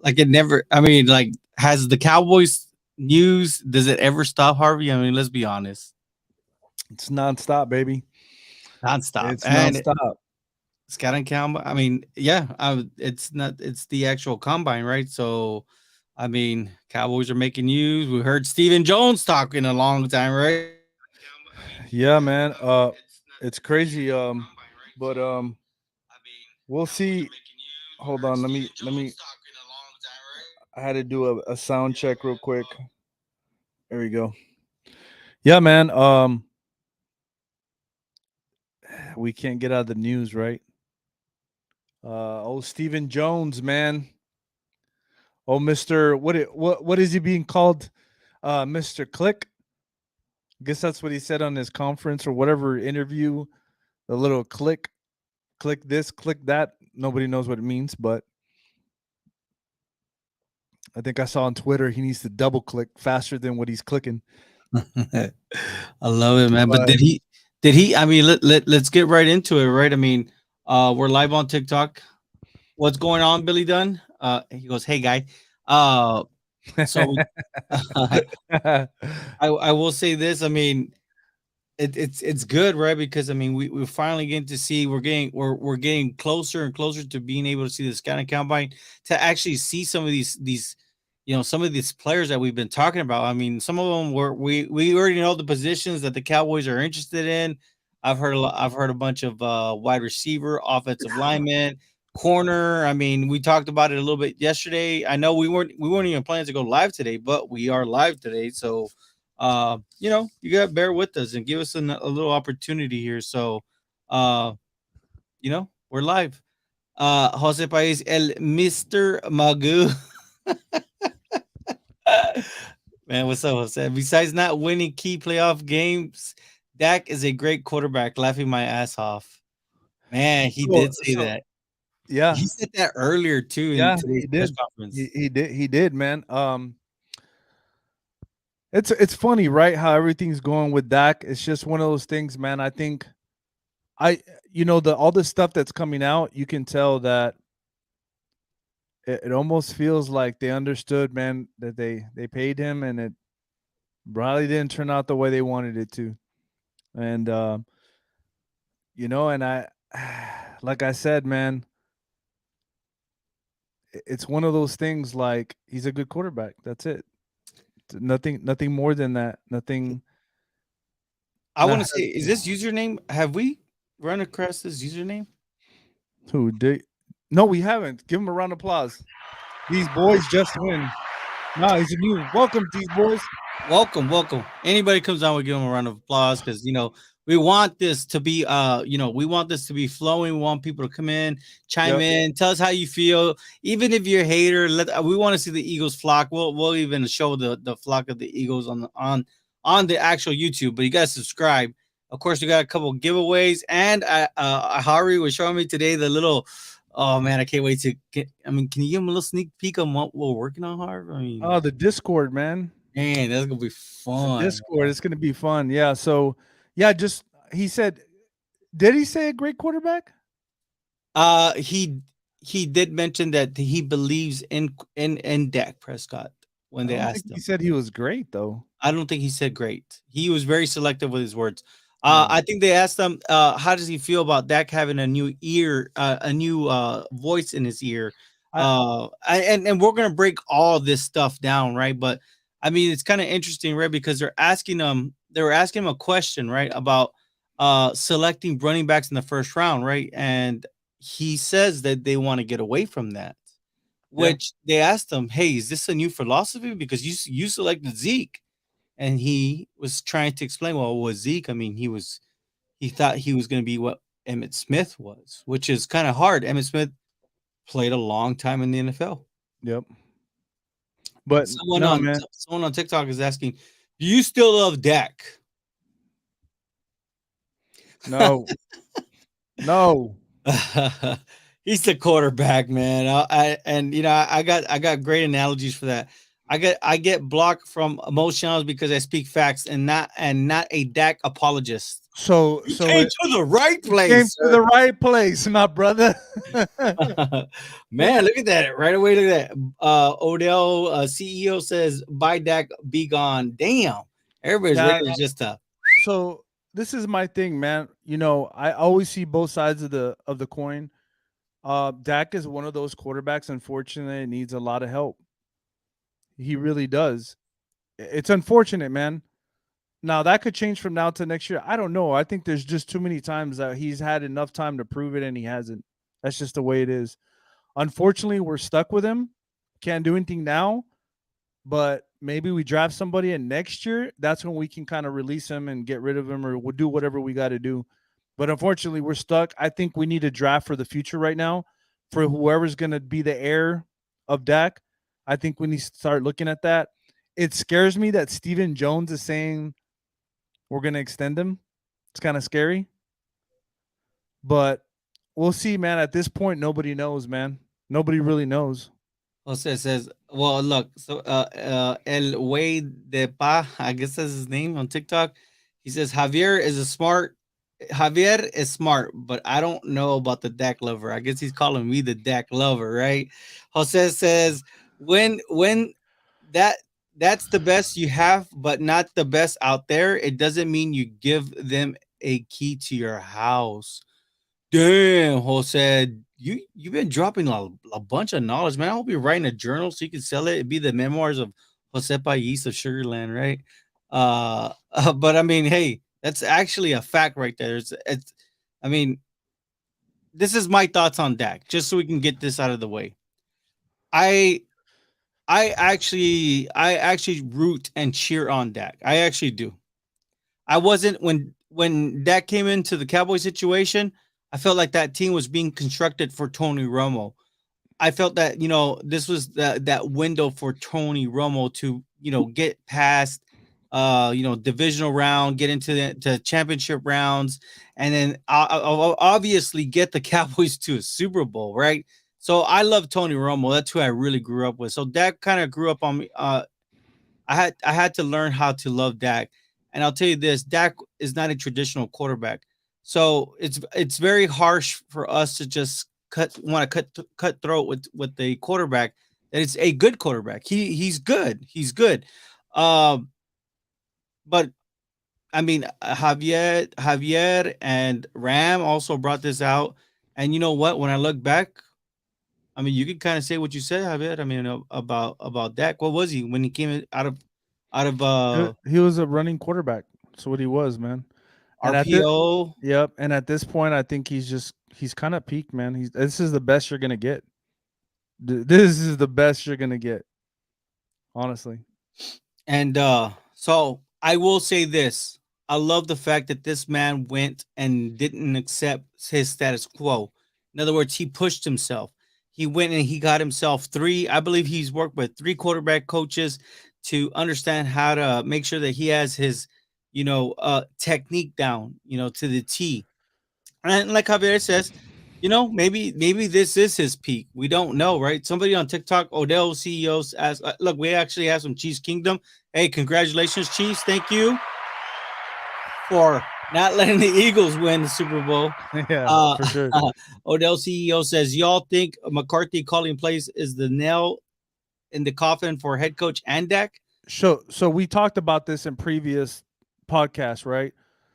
Like it never. I mean, like has the Cowboys news? Does it ever stop, Harvey? I mean, let's be honest, It's nonstop, baby. nonstop. It's And nonstop. scouting combine. I mean, yeah, it's not. It's the actual combine, right? So, I mean, Cowboys are making news. We heard Stephen Jones talking a long time, right? Yeah, man. It's crazy. But we'll see. Hold on. Let me. I had to do a sound check real quick. There we go. Yeah, man. We can't get out of the news, right? Stephen Jones, man. Oh, Mister, what is he being called? Mister Click. Guess that's what he said on his conference or whatever interview. The little click this, click that. Nobody knows what it means, but I think I saw on Twitter he needs to double click faster than what he's clicking. I love it, man. But But did he? I mean, let's get right into it, right? I mean, we're live on TikTok. What's going on, Billy Dunn? He goes, "Hey, guy." Uh, so we, I will say this. I mean, it's good, right? Because I mean, we're finally getting to see we're getting closer and closer to being able to see the scouting combine to actually see some of these some of these players that we've been talking about. I mean, some of them we already know the positions that the Cowboys are interested in. I've heard a bunch of wide receiver, offensive lineman, corner. I mean, we talked about it a little bit yesterday. I know we weren't even planning to go live today, but we are live today. So you got to bear with us and give us a little opportunity here. So, uh, we're live. Jose Pais, el Mr. Magoo. Man, what's up, Jose? Besides not winning key playoff games, Dak is a great quarterback, laughing my ass off. Man, he so did say so that. yeah, He said that earlier too in yeah, today's he press did. conference. He did, man. It's funny, right? How everything's going with Dak. It's just one of those things, man. I think I the all this stuff that's coming out, you can tell that it almost feels like they understood, man, that they paid him and it probably didn't turn out the way they wanted it to. And and I like I said, man, it's one of those things like he's a good quarterback. That's it. Nothing more than that. Nothing I not want to say, is this username? Have we run across this username? who did no, we haven't. Give him a round of applause. These boys just win. No, he's a new welcome, these boys. Welcome, welcome. Anybody comes on, we give them a round of applause because we want this to be we want this to be flowing. We want people to come in, chime Yep. in, tell us how you feel. Even if you're a hater, we want to see the Eagles flock. We'll even show the flock of the Eagles on the actual YouTube. But you guys subscribe. Of course, we got a couple giveaways, and Hari was showing me today the little. Oh man, I can't wait to get. I mean, can you give him a little sneak peek on what we're working on, Harv? I mean, Oh, the Discord, man. man, that's gonna be The fun. Discord. It's gonna be fun. Yeah. So yeah, just he said did he say a great quarterback? He did mention that he believes in Dak Prescott when I they don't think asked he him. said he was great though. I don't think he said great. He was very selective with his words. Yeah. I think they asked him, how does he feel about Dak having a new ear, a new voice in his ear? I And we're gonna break all this stuff down, right? But I mean, it's kind of interesting, right? Because they were asking him a question, right, about selecting running backs in the first round, right? And he says that they want to get away from that. yeah. Which they asked him, "Hey, is this a new philosophy? Because you selected Zeke." And he was trying to explain, well, with Zeke, I mean, he thought he was going to be what Emmett Smith was, which is kind of hard. Emmett Smith played a long time in the NFL. Yep. But no, man. Someone on TikTok is asking, "Do you still love Dak?" No. No. He's the quarterback, man. And I got great analogies for that. I get blocked from most channels because I speak facts and not a Dak apologist. So You so came it to the right came place, to sir. the right place, my brother. Man, look at that right away. Look at that. Odell CEO says, "Buy Dak, be gone." Damn, everybody's ready Yeah. to just So this is my thing, man. I always see both sides of the coin. Dak is one of those quarterbacks, unfortunately, needs a lot of help. He really does. It's unfortunate, man. Now that could change from now to next year. I don't know. I think there's just too many times that he's had enough time to prove it and he hasn't. That's just the way it is. Unfortunately, we're stuck with him. Can't do anything now, but maybe we draft somebody and next year that's when we can kind of release him and get rid of him or we'll do whatever we got to do. But unfortunately, we're stuck. I think we need a draft for the future right now for whoever's going to be the heir of Dak. I think we need to start looking at that. It scares me that Steven Jones is saying we're going to extend him. It's kind of scary, but we'll see, man. At this point, nobody knows, man. Nobody really knows. Jose says, well, look, so El Way de Pa, I guess that's his name on TikTok. He says Javier is smart, but I don't know about the Dak lover. I guess he's calling me the Dak lover, right? Jose says, when that that's the best you have, but not the best out there, it doesn't mean you give them a key to your house. Damn, Jose, you've been dropping a bunch of knowledge, man. I hope you're writing a journal so you can sell it. It'd be the memoirs of Jose Pais of Sugarland, right? But I mean, hey, that's actually a fact right there. I mean, this is my thoughts on Dak, just so we can get this out of the way. I I actually root and cheer on Dak. I actually do. I wasn't when Dak came into the Cowboy situation. I felt like that team was being constructed for Tony Romo. I felt that this was that window for Tony Romo to get past divisional round, get into the championship rounds, and then obviously get the Cowboys to a Super Bowl, right? So I love Tony Romo. That's who I really grew up with. So Dak kind of grew up on me. I had to learn how to love Dak. And I'll tell you this, Dak is not a traditional quarterback. So it's very harsh for us to just cut throat with the quarterback that it's a good quarterback. He's good. He's good. Um but I mean Javier and Ram also brought this out. And you know what? When I look back, I mean, you can kind of say what you said, Javier. I mean, about Dak. What was he when he came out of He was a running quarterback. That's what he was, man. And at the RPO? Yep, and at this point, I think he's kind of peaked, man. This is the best you're gonna get. This is the best you're gonna get, honestly. And so I will say this. I love the fact that this man went and didn't accept his status quo. In other words, he pushed himself. He went and he got himself three. I believe he's worked with three quarterback coaches to understand how to make sure that he has his, technique down, to the T. And like Javier says, maybe this is his peak. We don't know, right? Somebody on TikTok, Odell CEOs asked, look, we actually have some Chiefs Kingdom. Hey, congratulations, Chiefs. Thank you for not letting the Eagles win the Super Bowl. Yeah, Uh, for sure. Odell CEO says, y'all think McCarthy calling plays is the nail in the coffin for head coach and Dak? So we talked about this in previous podcasts, right?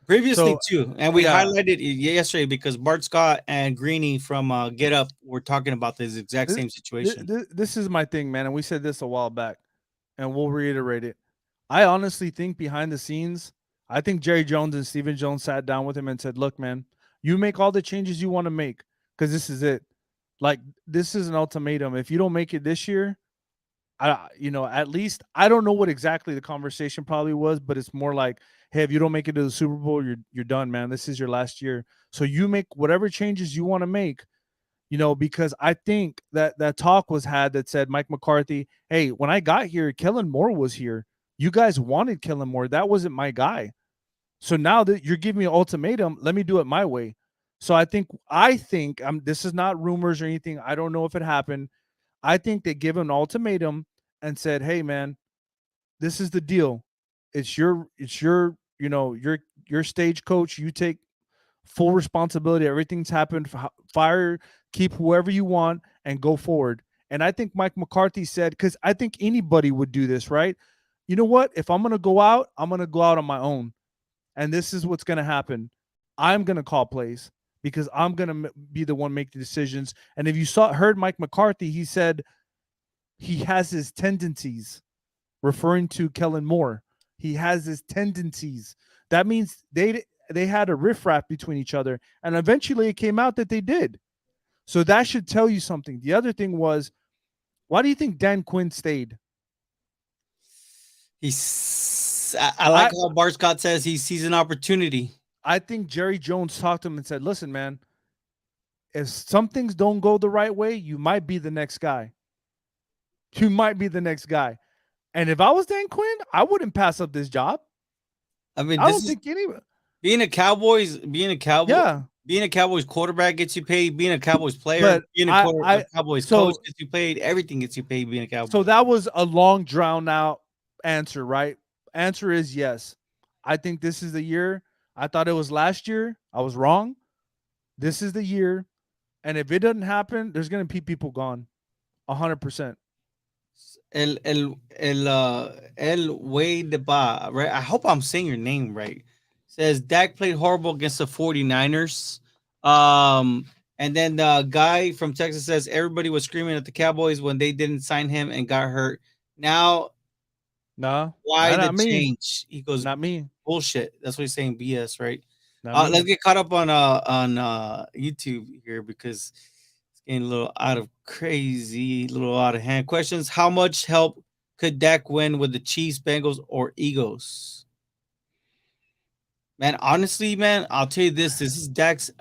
Previously So too, and we yeah, highlighted it yesterday because Bart Scott and Greeny from Get Up were talking about this exact this, same situation. this is my thing, man, and we said this a while back, and we'll reiterate it. I honestly think behind the scenes, I think Jerry Jones and Steven Jones sat down with him and said, "Look, man, you make all the changes you want to make because this is it. Like this is an ultimatum. If you don't make it this year, at least I don't know what exactly the conversation probably was, but it's more like, hey, if you don't make it to the Super Bowl, you're done, man. This is your last year. So you make whatever changes you want to make, because I think that talk was had that said Mike McCarthy, hey, when I got here, Kellen Moore was here. You guys wanted Kellen Moore. That wasn't my guy. So now that you're giving me an ultimatum, let me do it my way. So I think this is not rumors or anything. I don't know if it happened. I think they give an ultimatum and said, "Hey, man, this is the deal. It's your your stage coach. You take full responsibility. Everything's happened. Fire, keep whoever you want, and go forward." And I think Mike McCarthy said, because I think anybody would do this, right? You know what? If I'm gonna go out, I'm gonna go out on my own, and this is what's gonna happen. I'm gonna call plays because I'm gonna be the one make the decisions. And if you heard Mike McCarthy, he said he has his tendencies, referring to Kellen Moore. He has his tendencies. That means they had a riffraff between each other, and eventually it came out that they did. So that should tell you something. The other thing was, why do you think Dan Quinn stayed? I like I how Bart Scott says he sees an opportunity. I think Jerry Jones talked to him and said, "Listen, man, if some things don't go the right way, you might be the next guy. You might be the next guy." And if I was Dan Quinn, I wouldn't pass up this job. I mean, I this don't is think any. being a Cowboys, Yeah, being a Cowboys quarterback gets you paid. Being a Cowboys player, but being a I Cowboys coach so gets you paid. Everything gets you paid being a so Cowboy. that was a long drawn out answer, right? Answer is yes. I think this is the year. I thought it was last year. I was wrong. This is the year. And if it doesn't happen, there's gonna be people gone. 100%. El Wade Ba, right? I hope I'm saying your name right. Says Dak played horrible against the 49ers. And then the guy from Texas says everybody was screaming at the Cowboys when they didn't sign him and got hurt. Now, No, why the not me. change? He goes, Not me. bullshit. That's what he's saying, BS, right? Not me. Let's get caught up on YouTube here because it's getting a little out of crazy, a little out of hand. Questions: how much help could Dak win with the Chiefs, Bengals, or Eagles? Man, honestly, man, I'll tell you this: this is Dak's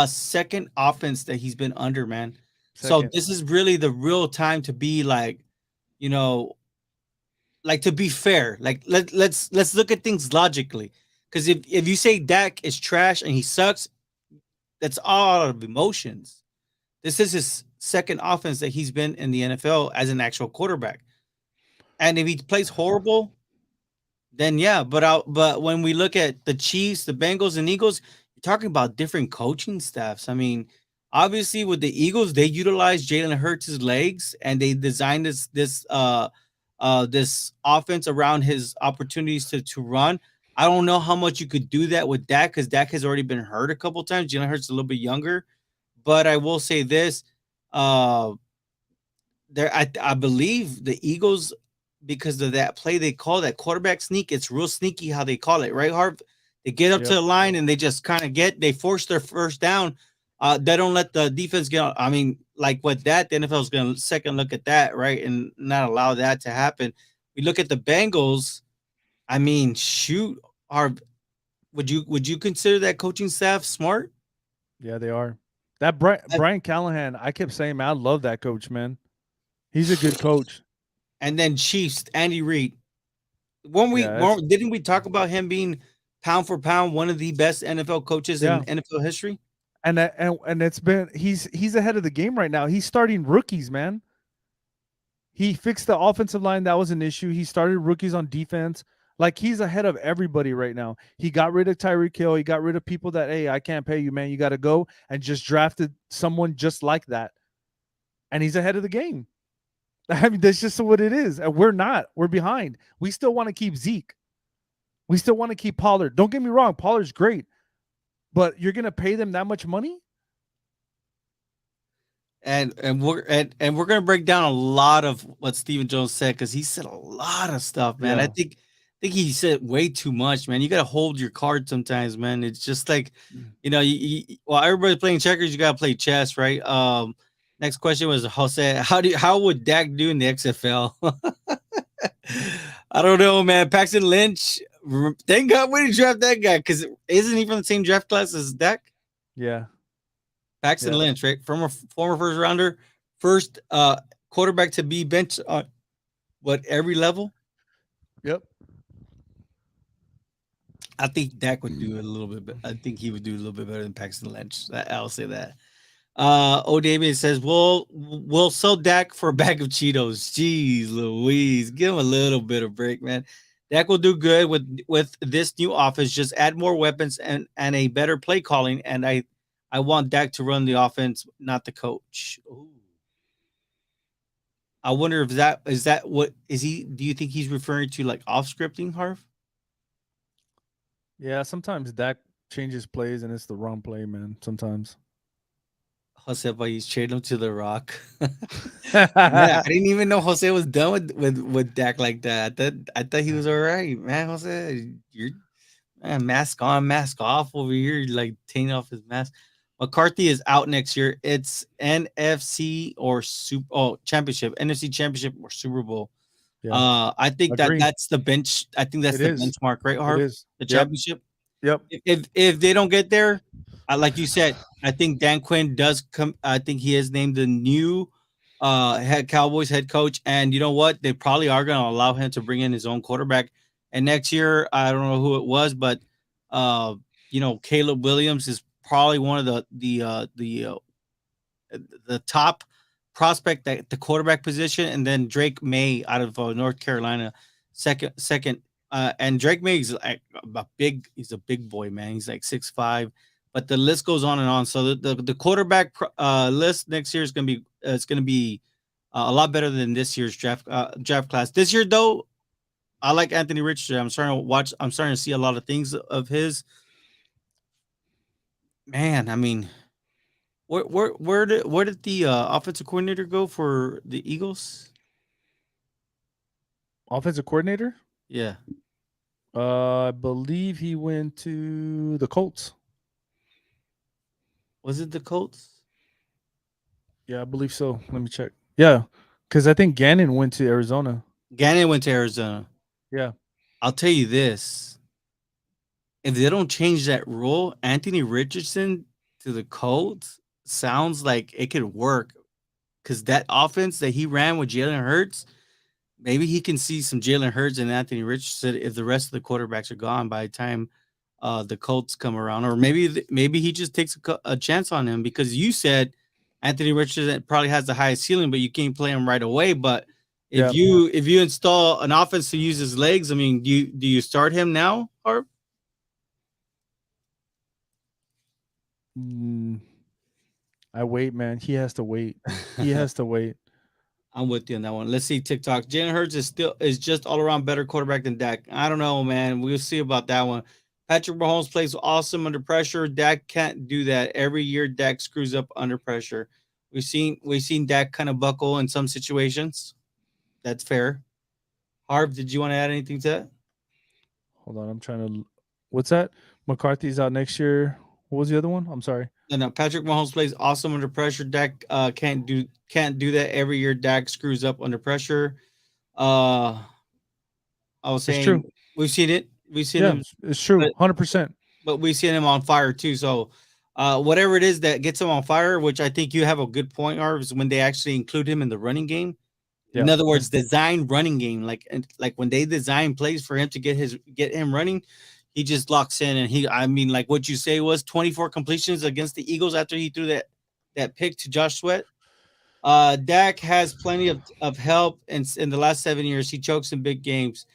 second offense that he's been under, man. So Second. this is really the real time to be like, you know, like to be fair, like let's look at things logically. Because if you say Dak is trash and he sucks, that's all out of emotions. This is his second offense that he's been in the NFL as an actual quarterback. And if he plays horrible, then yeah. But when we look at the Chiefs, the Bengals, and Eagles, you're talking about different coaching staffs. I mean, obviously with the Eagles, they utilize Jalen Hurts' legs and they designed this offense around his opportunities to run. I don't know how much you could do that with Dak because Dak has already been hurt a couple times. Jalen Hurts is a little bit younger, but I will say this: uh, I believe the Eagles, because of that play they call that quarterback sneak. It's real sneaky how they call it, right, Harv? They get up to Yep. the line and they just kind of they force their first down. They don't let the defense get. I mean, like with that, the NFL is going to second look at that, right, and not allow that to happen. We look at the Bengals. I mean, shoot, Harv, would you consider that coaching staff smart? Yeah, they are. That Uh, Brian Callahan, I kept saying, man, I love that coach, man. He's a good coach. And then Chiefs, Andy Reid. When Yeah, it's didn't we talk about him being pound for pound one of the best NFL coaches in yeah. NFL history? And it's been he's ahead of the game right now. He's starting rookies, man. He fixed the offensive line. That was an issue. He started rookies on defense. Like he's ahead of everybody right now. He got rid of Tyreek Hill. He got rid of people that, hey, I can't pay you, man. You got to go, and just drafted someone just like that. And he's ahead of the game. I mean, that's just what it is. And we're not. We're behind. We still want to keep Zeke. We still want to keep Pollard. Don't get me wrong. Pollard's great. But you're gonna pay them that much money? And we're gonna break down a lot of what Stephen Jones said because he said a lot of stuff, man. Yeah. I think he said way too much, man. You gotta hold your card sometimes, man. It's just like, while everybody's playing checkers, you gotta play chess, right? Next question was Jose. How would Dak do in the XFL? I don't know, man. Paxton Lynch. Thank God we didn't draft that guy because isn't he from the same draft class as Dak? Yeah. Paxton Yeah. Lynch, right? From a former first rounder, first quarterback to be benched on what every level. Yep. I think Dak would do it a little bit. I think he would do a little bit better than Paxton Lynch. I'll say that. O David says, we'll sell Dak for a bag of Cheetos. Jeez Louise. Give him a little bit of break, man. Dak will do good with this new offense. Just add more weapons and a better play calling. And I want Dak to run the offense, not the coach. Ooh. I wonder if that what is he? Do you think he's referring to like off scripting, Harv? Yeah, sometimes Dak changes plays and it's the wrong play, man. Sometimes. Jose Baez trade him to the Rock. Man, I didn't even know Jose was done with Dak like that. I thought he was all right, man. Jose, you're man, mask on, mask off over here, like taking off his mask. McCarthy is out next year. It's NFC or championship, NFC championship or Super Bowl. Yeah, I think agree. that's the bench. I think that's It the is. benchmark, right, It Harv? is. The Yep. championship. Yep. If they don't get there, like you said, I think Dan Quinn does come. I think he is named the new head Cowboys head coach, and you know what? They probably are going to allow him to bring in his own quarterback. And next year, I don't know who it was, but uh, Caleb Williams is probably one of the top prospect at the quarterback position, and then Drake May out of North Carolina, second. And Drake May is like he's a big boy, man. He's like 6'5", but the list goes on and on. So the quarterback list next year is gonna be a lot better than this year's draft class. This year though, I like Anthony Richardson. I'm starting to see a lot of things of his. Man, I mean, where did the offensive coordinator go for the Eagles? Offensive coordinator? Yeah, I believe he went to the Colts. was it the Colts? Yeah, I believe so. Let me check. Yeah, because I think Gannon went to Arizona. Gannon went to Arizona. Yeah. I'll tell you this: if they don't change that rule, Anthony Richardson to the Colts sounds like it could work because that offense that he ran with Jalen Hurts, maybe he can see some Jalen Hurts and Anthony Richardson if the rest of the quarterbacks are gone by the time the Colts come around, or maybe he just takes a chance on him because you said Anthony Richardson probably has the highest ceiling, but you can't play him right away. But if Yeah. you install an offense to use his legs, I mean, do you start him now, Harv? Mm, I wait, man. He has to wait. He has to wait. I'm with you on that one. Let's see TikTok. Jalen Hurts is just all around better quarterback than Dak. I don't know, man. We'll see about that one. Patrick Mahomes plays awesome under pressure. Dak can't do that. Every year Dak screws up under pressure. We've seen Dak kind of buckle in some situations. That's fair. Harv, did you want to add anything to that? Hold on, I'm trying to. What's that? McCarthy's out next year. What was the other one? I'm sorry. No. Patrick Mahomes plays awesome under pressure. Dak can't do that. Every year Dak screws up under pressure. Uh, I was It's true. saying we've seen it. We've seen Yeah, him, it's true. but 100%. we've seen him on fire too. So, whatever it is that gets him on fire, which I think you have a good point, Arv, is when they actually include him in the running game. In Yeah. other words, design running game, like when they design plays for him to get him running, he just locks in. And I mean, like what you say was 24 completions against the Eagles after he threw that pick to Josh Sweat. Dak has plenty of help in the last 7 years. He chokes in big games.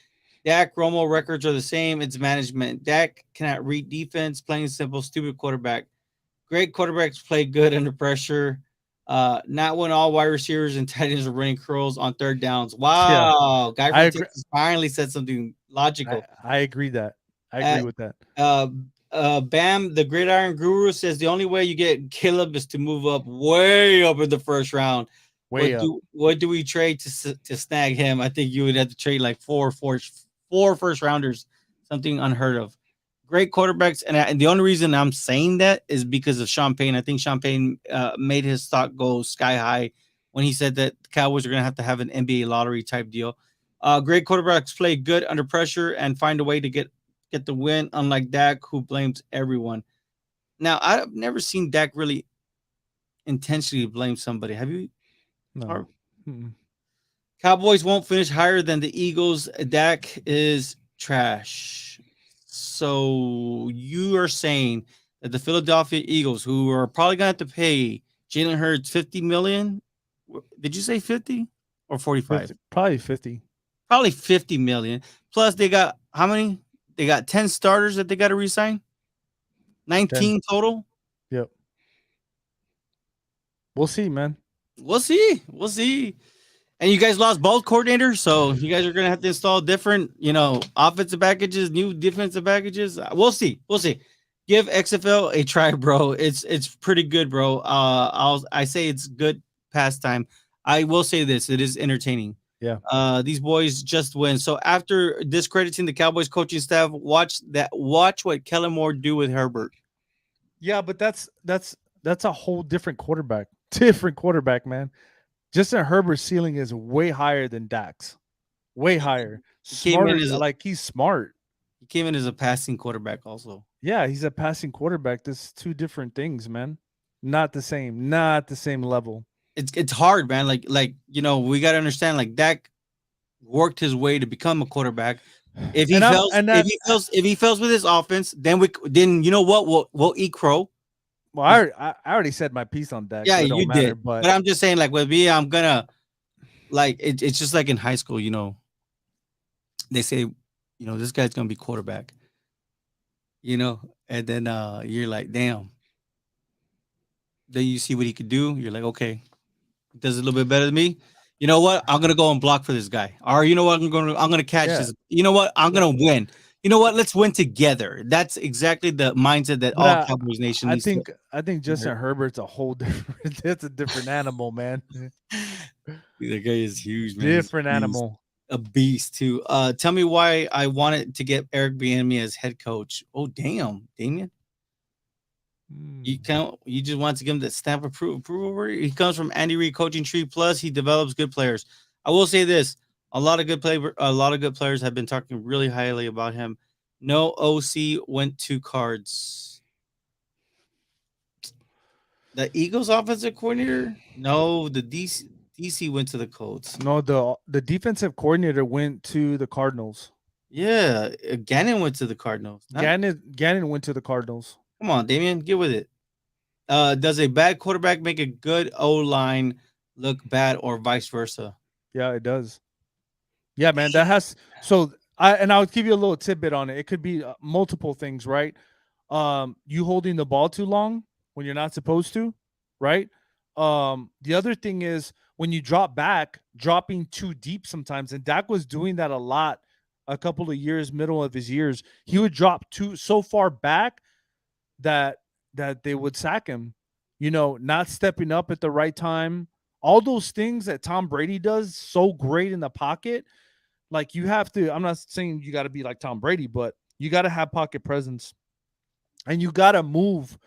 Dak Romo records are the same. It's management. Dak cannot read defense. Plain and simple, stupid quarterback. Great quarterbacks play good under pressure. Not when all wide receivers and tight ends are running curls on third downs. Yeah. Wow, guy I from agree. Texas finally said something logical. I agree that. I Uh, agree with that. Bam, the Gridiron Guru says the only way you get Caleb is to move up way up in the first round. Way up. What do we trade to snag him? I think you would have to trade like four first rounders, something unheard of. Great quarterbacks, and the only reason I'm saying that is because of Sean Payne. I think Sean Payne made his stock go sky high when he said that the Cowboys are going to have an NBA lottery type deal. Great quarterbacks play good under pressure and find a way to get the win, unlike Dak, who blames everyone. Now, I've never seen Dak really intentionally blame somebody. Have you? No. Or Mm-mm. Cowboys won't finish higher than the Eagles. Dak is trash. So you are saying that the Philadelphia Eagles, who are probably going to have to pay Jalen Hurts 50 million. Did you say 50 or 45? 50, probably 50. Probably 50 million. Plus, they got how many? They got 10 starters that they got to resign. 10. 19 total. Yep. We'll see, man. We'll see. We'll see. And you guys lost both coordinators, so you guys are gonna have to install different, offensive packages, new defensive packages. We'll see. We'll see. Give XFL a try, bro. It's pretty good, bro. I say it's good pastime. I will say this: it is entertaining. Yeah. These boys just win. So after discrediting the Cowboys coaching staff, watch that. Watch what Kellen Moore do with Herbert. Yeah, but that's a whole different quarterback. Different quarterback, man. Justin Herbert's ceiling is way higher than Dak's. Way higher. He came in Smarter, as a like he's smart. he came in as a passing quarterback, also. Yeah, he's a passing quarterback. That's two different things, man. Not the same. Not the same level. It's hard, man. We got to understand. Like Dak worked his way to become a quarterback. If he And I'm fails, and if that he fails with his offense, then you know what? We'll eat crow. well, I already said my piece on Dak, Yeah, so it you don't matter. did. But But I'm just saying, like with me, I'm gonna it's just like in high school. They say, this guy's gonna be quarterback. And then you're like, damn. Then you see what he could do. You're like, okay, he does a little bit better than me. You know what? I'm gonna go and block for this guy. Or you know what? I'm gonna catch yeah, this. You know what? I'm gonna win. You know what? Let's win together. That's exactly the mindset that but all Cowboys Nation I needs to. think I think Justin Herbert's a whole different. That's a different animal, man. The guy is huge, man. He's Different animal. a beast too. Tell me why I wanted to get Eric Bieniemy as head coach. Oh damn, Damien. You just want to give him that stamp of approval. He comes from Andy Reid coaching tree. Plus, he develops good players. I will say this: a lot of good players have been talking really highly about him. No OC went to Cards. The Eagles offensive coordinator? No, the DC went to the Colts. No, the defensive coordinator went to the Cardinals. Yeah, Gannon went to the Cardinals. Gannon went to the Cardinals. Come on, Damien, get with it. Does a bad quarterback make a good O line look bad, or vice versa? Yeah, it does. Yeah, man, that has I'll give you a little tidbit on it. It could be multiple things, right? You holding the ball too long when you're not supposed to, right? The other thing is when you drop back, dropping too deep sometimes, and Dak was doing that a lot a couple of years, middle of his years. He would drop so far back that they would sack him. Not stepping up at the right time. All those things that Tom Brady does so great in the pocket. Like you have to, I'm not saying you got to be like Tom Brady, but you got to have pocket presence and you got to move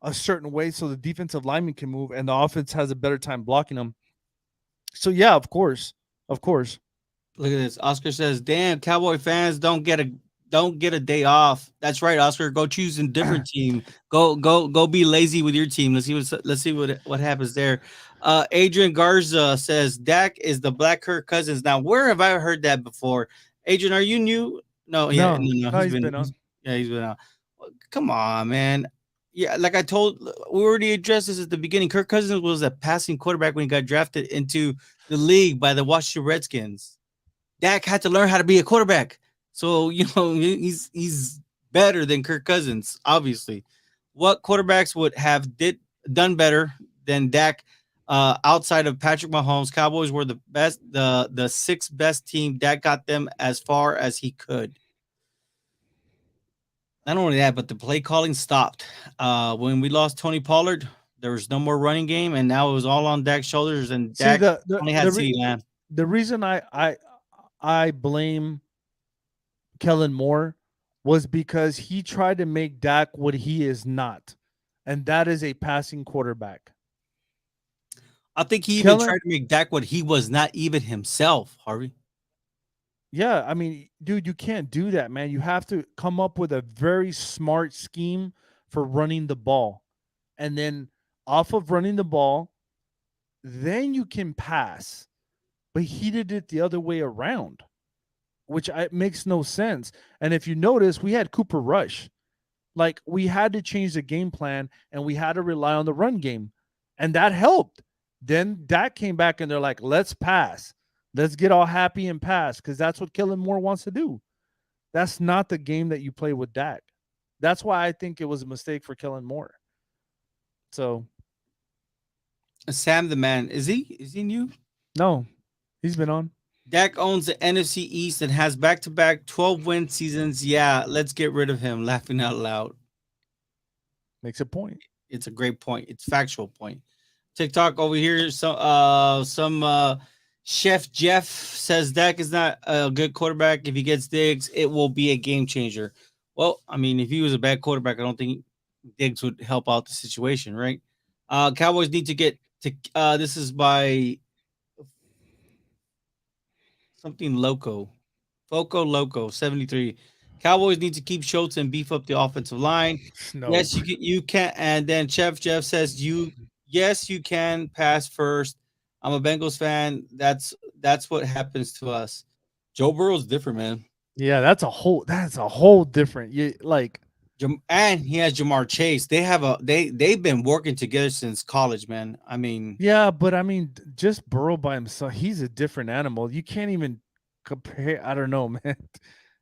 a certain way so the defensive lineman can move and the offense has a better time blocking them. So yeah, of course. Of course. Look at this. Oscar says, "Damn, Cowboy fans don't get a day off." That's right, Oscar. Go choose a different team. Go be lazy with your team. Let's see what happens there. Adrian Garza says Dak is the Black Kirk Cousins. Now, where have I heard that before? Adrian, are you new? No, yeah, no, he's been on. He's been on. Come on, man. Yeah, like we already addressed this at the beginning. Kirk Cousins was a passing quarterback when he got drafted into the league by the Washington Redskins. Dak had to learn how to be a quarterback. So, he's better than Kirk Cousins, obviously. What quarterbacks would have done better than Dak outside of Patrick Mahomes? Cowboys were the best, the sixth best team. Dak got them as far as he could. Not only that, but the play calling stopped. When we lost Tony Pollard, there was no more running game, and now it was all on Dak's shoulders, and Dak only had CeeDee Lamb. The reason I blame Kellen Moore was because he tried to make Dak what he is not, and that is a passing quarterback. I think he even tried to make Dak what he was not even himself, Harvey. Yeah, I mean, dude, you can't do that, man. You have to come up with a very smart scheme for running the ball. And then off of running the ball, then you can pass. But he did it the other way around, which makes no sense. And if you notice, we had Cooper Rush. Like, we had to change the game plan, and we had to rely on the run game. and that helped. Then Dak came back and they're like, let's pass. Let's get all happy and pass because that's what Kellen Moore wants to do. That's not the game that you play with Dak. That's why I think it was a mistake for Kellen Moore. So Sam the man, is he? Is he new? no, he's been on. Dak owns the NFC East and has back-to-back 12-win seasons. Yeah, let's get rid of him. Laughing out loud. Makes a point. It's a great point. It's factual point. TikTok over here. Some Chef Jeff says Dak is not a good quarterback. If he gets Diggs, it will be a game changer. Well, I mean, if he was a bad quarterback, I don't think Diggs would help out the situation, right? Cowboys need to get to. This is by something loco. Foco Loco 73. Cowboys need to keep Schultz and beef up the offensive line. No. Yes, you can. And then Chef Jeff says yes, you can pass first. I'm a Bengals fan. That's what happens to us. Joe Burrow's different, man. Yeah, that's a whole different. You like And he has Jamar Chase. They've been working together since college, man. I mean, yeah, but I mean, just Burrow by himself, he's a different animal. You can't even compare. I don't know, man.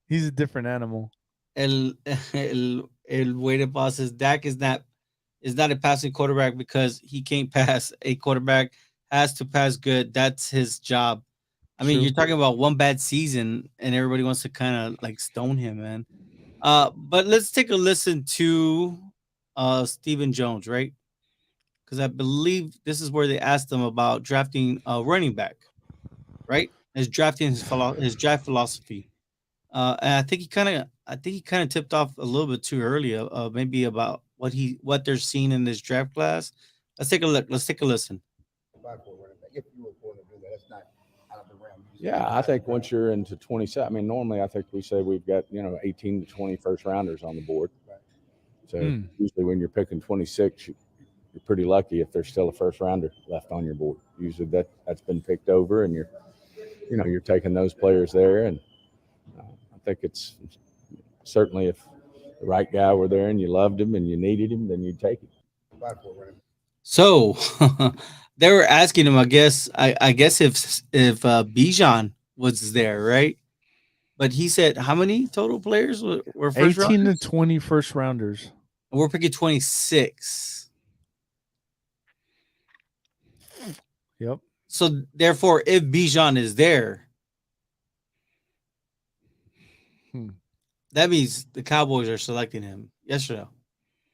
He's a different animal. el way the boss says Dak is not a passing quarterback because he can't pass. A quarterback has to pass good. That's his job. I mean, True. you're talking about one bad season and everybody wants to kind of like stone him, man. But let's take a listen to Stephen Jones, right? Because I believe this is where they asked him about drafting a running back, right? His drafting his draft philosophy. And I think he kind of tipped off a little bit too early, maybe about what they're seeing in this draft class. Let's take a look. Let's take a listen. Yeah, I think once you're into 27, I mean, normally I think we say we've got 18 to 20 first rounders on the board. So usually when you're picking 26, you're pretty lucky if there's still a first rounder left on your board. Usually that's been picked over, and you're taking those players there. And I think it's certainly if the right guy were there and you loved him and you needed him, then you'd take him. So they were asking him, I guess if Bijan was there, right? But he said how many total players were first 18 rounders? to 20 first rounders. We're picking 26. Yep. So therefore, if Bijan is there, that means the Cowboys are selecting him. Yes or no?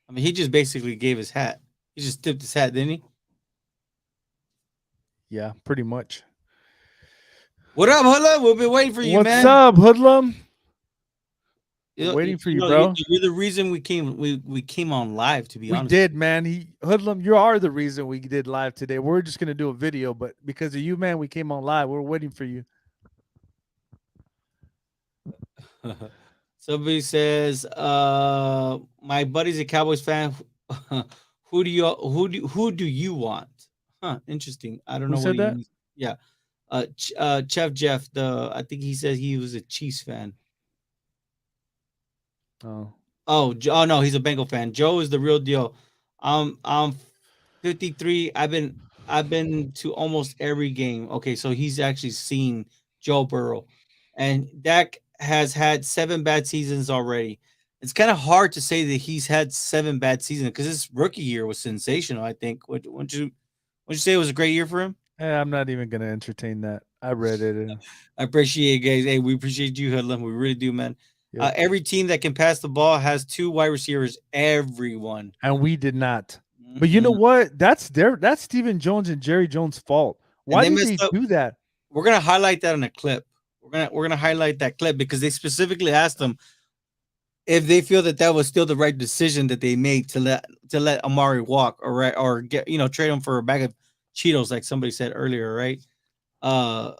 I mean, he just basically gave his hat. He just tipped his hat, didn't he? Yeah, pretty much. What up, Hoodlum? We've been waiting for you, What's man. up, Hoodlum? You Waiting for you, bro. You're the reason we came on live. To be We honest, did, man. Hoodlum, you are the reason we did live today. We're just gonna do a video, but because of you, man, we came on live. We're waiting for you. Somebody says, my buddy's a Cowboys fan. Who do you want? Huh, interesting. I don't Who know said what that? he yeah. Chef Jeff, I think he says he was a Chiefs fan. Oh, no, he's a Bengal fan. Joe is the real deal. I'm 53. I've been to almost every game. Okay, so he's actually seen Joe Burrow, and Dak has had 7 bad seasons already. It's kind of hard to say that he's had 7 bad seasons because his rookie year was sensational. I think. Would you say it was a great year for him? I'm not even gonna entertain that. I read it. And I appreciate it, guys. Hey, we appreciate you, Hoodlum. We really do, man. Yep. Every team that can pass the ball has 2 wide receivers. Everyone. And we did not. But you know what? That's Stephen Jones and Jerry Jones' fault. Why did they do that? We're gonna highlight that in a clip. We're gonna highlight that clip because they specifically asked them if they feel that was still the right decision that they made to let Amari walk or get trade him for a bag of Cheetos, like somebody said earlier, right? I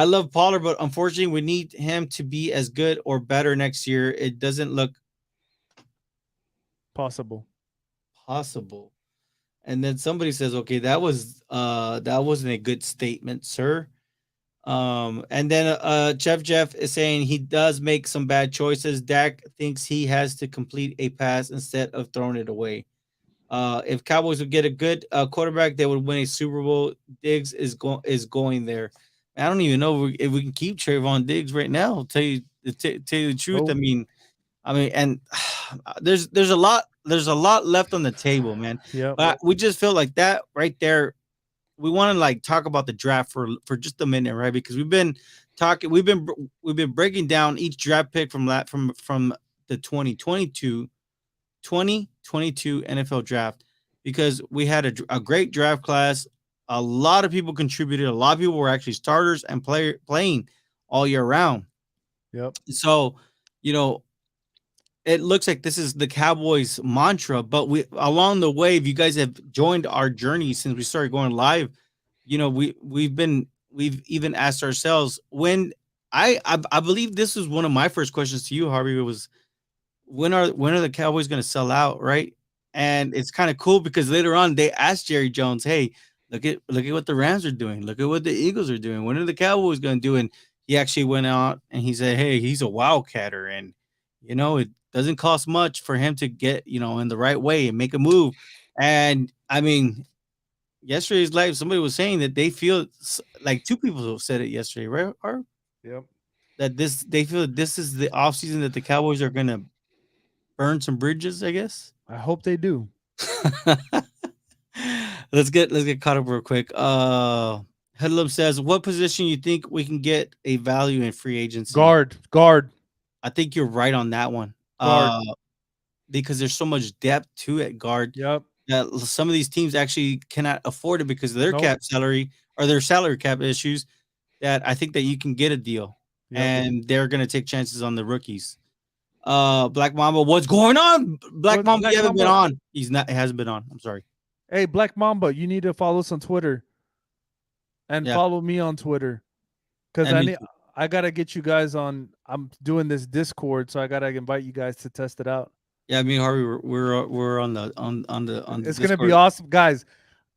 love Pollard, but unfortunately, we need him to be as good or better next year. It doesn't look possible. And then somebody says, "Okay, that wasn't a good statement, sir." And then Chef Jeff is saying he does make some bad choices. Dak thinks he has to complete a pass instead of throwing it away. If Cowboys would get a good quarterback, they would win a Super Bowl. Diggs is going there. I don't even know if we can keep Trayvon Diggs right now. Tell you the truth. Nope. I mean, and there's a lot left on the table, man. Yep. But we just feel like that right there. We want to like talk about the draft for just a minute, right? Because we've been talking, we've been breaking down each draft pick from the 2022 NFL draft because we had a great draft class. A lot of people contributed. A lot of people were actually starters and playing all year round. Yep. So, you know, it looks like this is the Cowboys mantra, but we along the way, if you guys have joined our journey since we started going live, you know, we've even asked ourselves when I believe this was one of my first questions to you, Harvey, was when are the Cowboys going to sell out, right? And it's kind of cool because later on they asked Jerry Jones, "Hey, look at what the Rams are doing. Look at what the Eagles are doing. When are the Cowboys going to do?" And he actually went out and he said, "Hey, he's a wildcatter, and you know it doesn't cost much for him to get in the right way and make a move." And I mean, yesterday's live, somebody was saying that they feel like two people said it yesterday, right? Or Yep. that they feel that this is the offseason that the Cowboys are going to burn some bridges, I guess. I hope they do. let's get caught up real quick. Headlum says, "What position you think we can get a value in free agency?" Guard. I think you're right on that one. Guard. Because there's so much depth to it, guard. Yep. That some of these teams actually cannot afford it because of their Nope. cap salary or their salary cap issues. That I think that you can get a deal, Yep. and they're gonna take chances on the rookies. Black Mamba, what's going on? Black Mamba, you haven't been on. He hasn't been on. I'm sorry. Hey, Black Mamba, you need to follow us on Twitter and follow me on Twitter because I gotta get you guys on. I'm doing this Discord, so I gotta invite you guys to test it out. Yeah, me and Harvey, we're on the It's gonna be awesome, guys.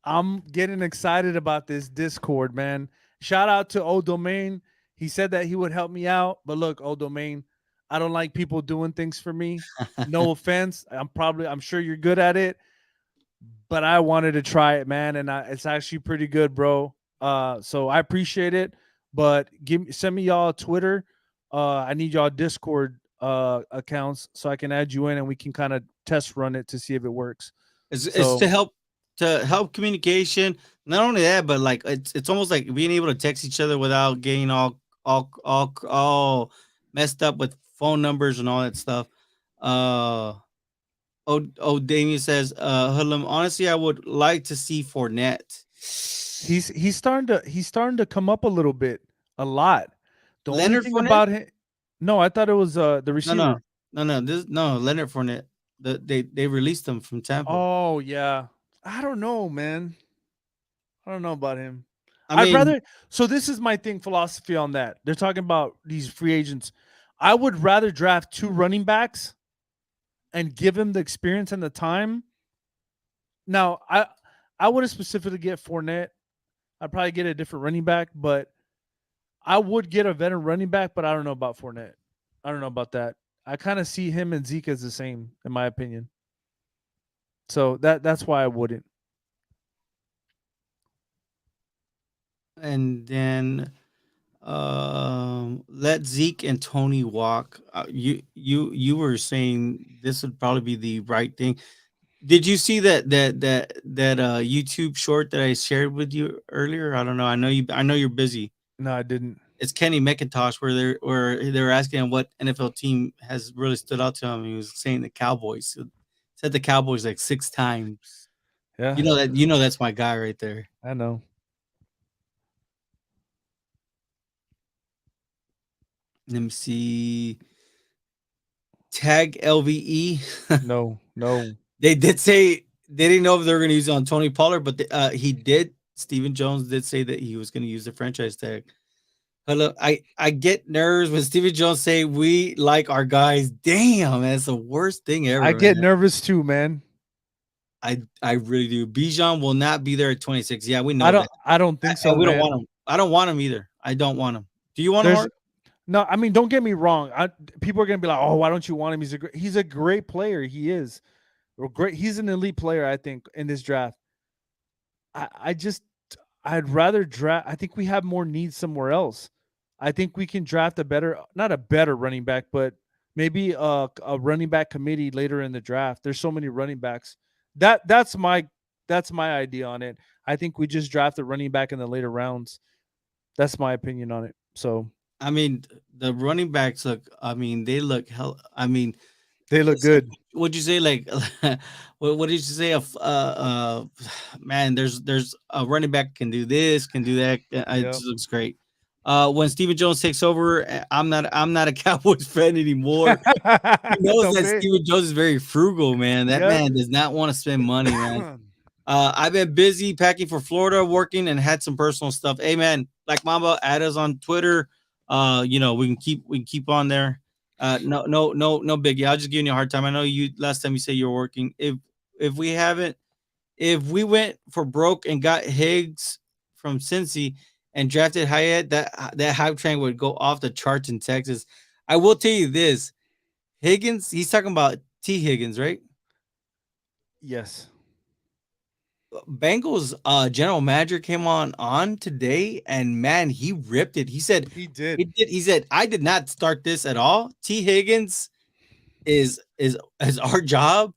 I'm getting excited about this Discord, man. Shout out to Old Domain. He said that he would help me out, but look, Old Domain, I don't like people doing things for me. No offense. I'm sure you're good at it, but I wanted to try it, man, and it's actually pretty good, bro. So I appreciate it, but send me y'all Twitter. I need y'all Discord accounts so I can add you in and we can kind of test run it to see if it works. It's to help communication. Not only that, but like it's almost like being able to text each other without getting all messed up with phone numbers and all that stuff. Damien says, Hoodlum, honestly, I would like to see Fournette. He's starting to come up a little bit, a lot. The Leonard only thing Fournette? about him, no, I thought it was the receiver. No, Leonard Fournette. They released him from Tampa. Oh yeah, I don't know, man. I don't know about him. I'd rather. So this is my philosophy on that. They're talking about these free agents. I would rather draft 2 running backs and give him the experience and the time. Now, I wouldn't specifically get Fournette. I'd probably get a different running back, but I would get a veteran running back, but I don't know about Fournette. I don't know about that. I kind of see him and Zeke as the same, in my opinion. So that's why I wouldn't. And then let Zeke and Tony walk. You were saying this would probably be the right thing. Did you see that YouTube short that I shared with you earlier? I don't know. I know you're busy. No, I didn't. It's Kenny McIntosh where they're asking him what NFL team has really stood out to him. He was saying the Cowboys. Said the Cowboys like 6 times. Yeah. You know that's my guy right there. I know. Let me see. Tag LVE. No. They did say they didn't know if they were going to use it on Tony Pollard, but he did. Stephen Jones did say that he was going to use the franchise tag. Hello, I get nerves when Stephen Jones say we like our guys. Damn, that's the worst thing ever. I get nervous too, man. I really do. Bijan will not be there at 26. Yeah, we know. I don't think so. We don't want him. I don't want him either. I don't want him. Do you want him? No, I mean, don't get me wrong. People are gonna be like, "Oh, why don't you want him?" He's a great player. He is, Great. He's an elite player, I think, in this draft. I just I'd rather draft. I think we have more needs somewhere else. I think we can draft a better, not a better running back, but maybe a running back committee later in the draft. There's so many running backs. That's my idea on it. I think we just draft a running back in the later rounds. That's my opinion on it. So I mean, the running backs look. I mean, they look hell. I mean, they look good. what'd you say? Like, what did you say? Man, there's a running back can do this, can do that. It Yep. just looks great. When Steven Jones takes over, I'm not a Cowboys fan anymore. He knows Don't that be. Steven Jones is very frugal, man. That Yep. man does not want to spend money, man. I've been busy packing for Florida, working, and had some personal stuff. Hey, man, Black Mamba, add us on Twitter. We can keep on there. No biggie. I'll just give you a hard time. I know you last time you said you were working. If we went for broke and got Higgs from Cincy and drafted Hyatt, that hype train would go off the charts in Texas. I will tell you this: Higgins. He's talking about T. Higgins, right? Yes. Bengals general manager came on today, and man, he ripped it. He said He did. he did. He said, I did not start this at all. T. Higgins is our job.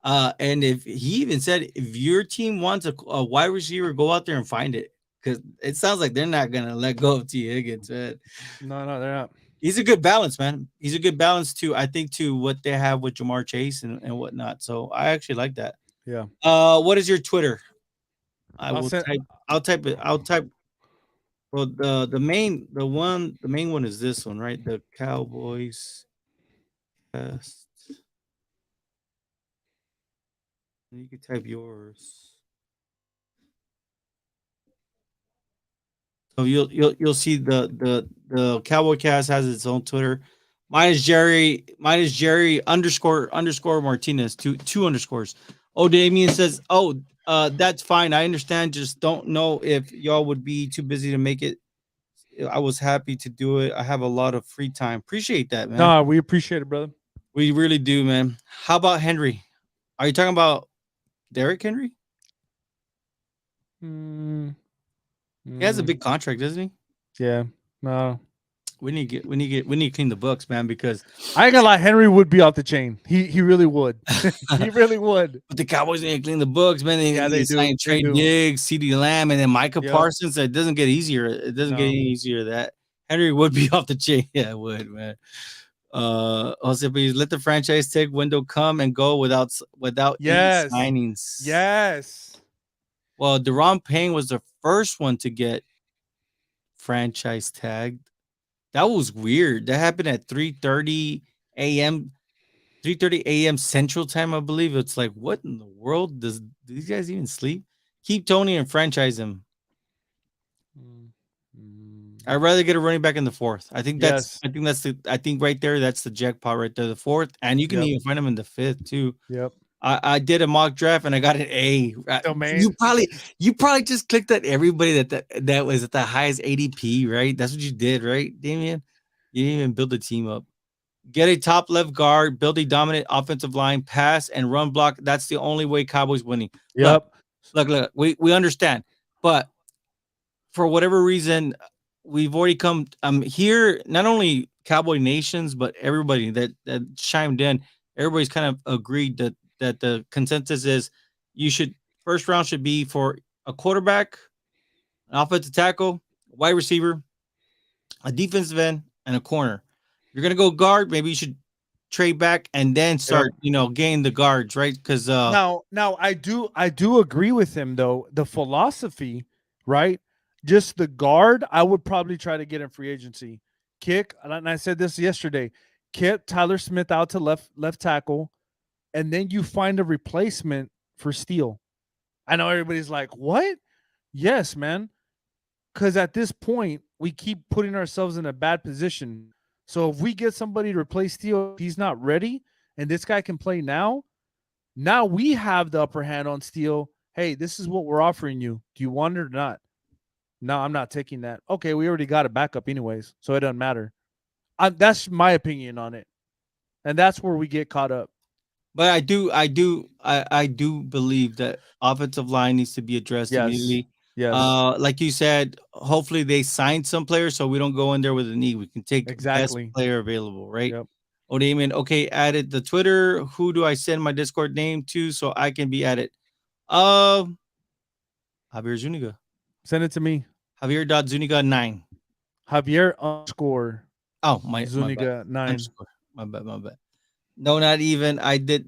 And if he even said, if your team wants a wide receiver, go out there and find it, because it sounds like they're not gonna let go of T. Higgins, man. No, they're not. He's a good balance, man. He's a good balance to, I think, to what they have with Jamar Chase and whatnot. So I actually like that. Yeah. What is your Twitter? I I'll will send- type. I'll type it. I'll type. Well, the main one is this one, right? The Cowboys Cast. You can type yours. So you'll see the Cowboy Cast has its own Twitter. Mine is Jerry underscore Martinez, two underscores. Oh, Damien says, oh, that's fine. I understand. Just don't know if y'all would be too busy to make it. I was happy to do it. I have a lot of free time. Appreciate that, man. No, we appreciate it, brother. We really do, man. How about Henry? Are you talking about Derrick Henry? He has a big contract, doesn't he? Yeah. No. We need to clean the books, man, because I ain't gonna lie, Henry would be off the chain. He really would. He really would. but the Cowboys need to clean the books, man. They do. sign They Trey do. Diggs, CeeDee Lamb, and then Micah Yep. Parsons. It doesn't get easier. It doesn't get No. any easier. That Henry would be off the chain. Yeah, it would, man. Also, please let the franchise tag window come and go without Yes. any signings. Yes. Well, Deron Payne was the first one to get franchise tagged. That was weird. That happened at 3:30 a.m. 3:30 a.m. Central Time, I believe. It's like, what in the world? Do these guys even sleep? Keep Tony and franchise him. I'd rather get a running back in the fourth. I think right there, that's the jackpot right there, the fourth. And you can even find him in the fifth too. Yep. I did a mock draft and I got an A. Domain. You probably just clicked at everybody that was at the highest ADP, right? That's what you did, right, Damien? You didn't even build a team up. Get a top left guard, build a dominant offensive line, pass and run block. That's the only way Cowboys winning. Yep. Look. We understand, but for whatever reason, we've already come here. Not only Cowboy Nations, but everybody that chimed in. Everybody's kind of agreed that the consensus is first round should be for a quarterback, an offensive tackle, a wide receiver, a defensive end, and a corner. You're gonna go guard, maybe you should trade back and then start, gain the guards, right? Because now I do agree with him though. The philosophy, right? Just the guard, I would probably try to get in free agency. Kick, and I said this yesterday. Kick Tyler Smith out to left tackle, and then you find a replacement for Steele. I know everybody's like, what? Yes, man. Because at this point, we keep putting ourselves in a bad position. So if we get somebody to replace Steele, he's not ready, and this guy can play now. Now we have the upper hand on Steele. Hey, this is what we're offering you. Do you want it or not? No, I'm not taking that. Okay, we already got a backup anyways, so it doesn't matter. That's my opinion on it. And that's where we get caught up. But I do believe that offensive line needs to be addressed Yes. immediately. Yes. Like you said, hopefully they sign some players so we don't go in there with a knee. We can take best Exactly. player available, right? Yep. Damon. Okay, added the Twitter. Who do I send my Discord name to so I can be added? Javier Zuniga. Send it to me. Javier.Zuniga9. Javier underscore Oh, my bad. Zuniga 9. Underscore. My bad. No, not even. I did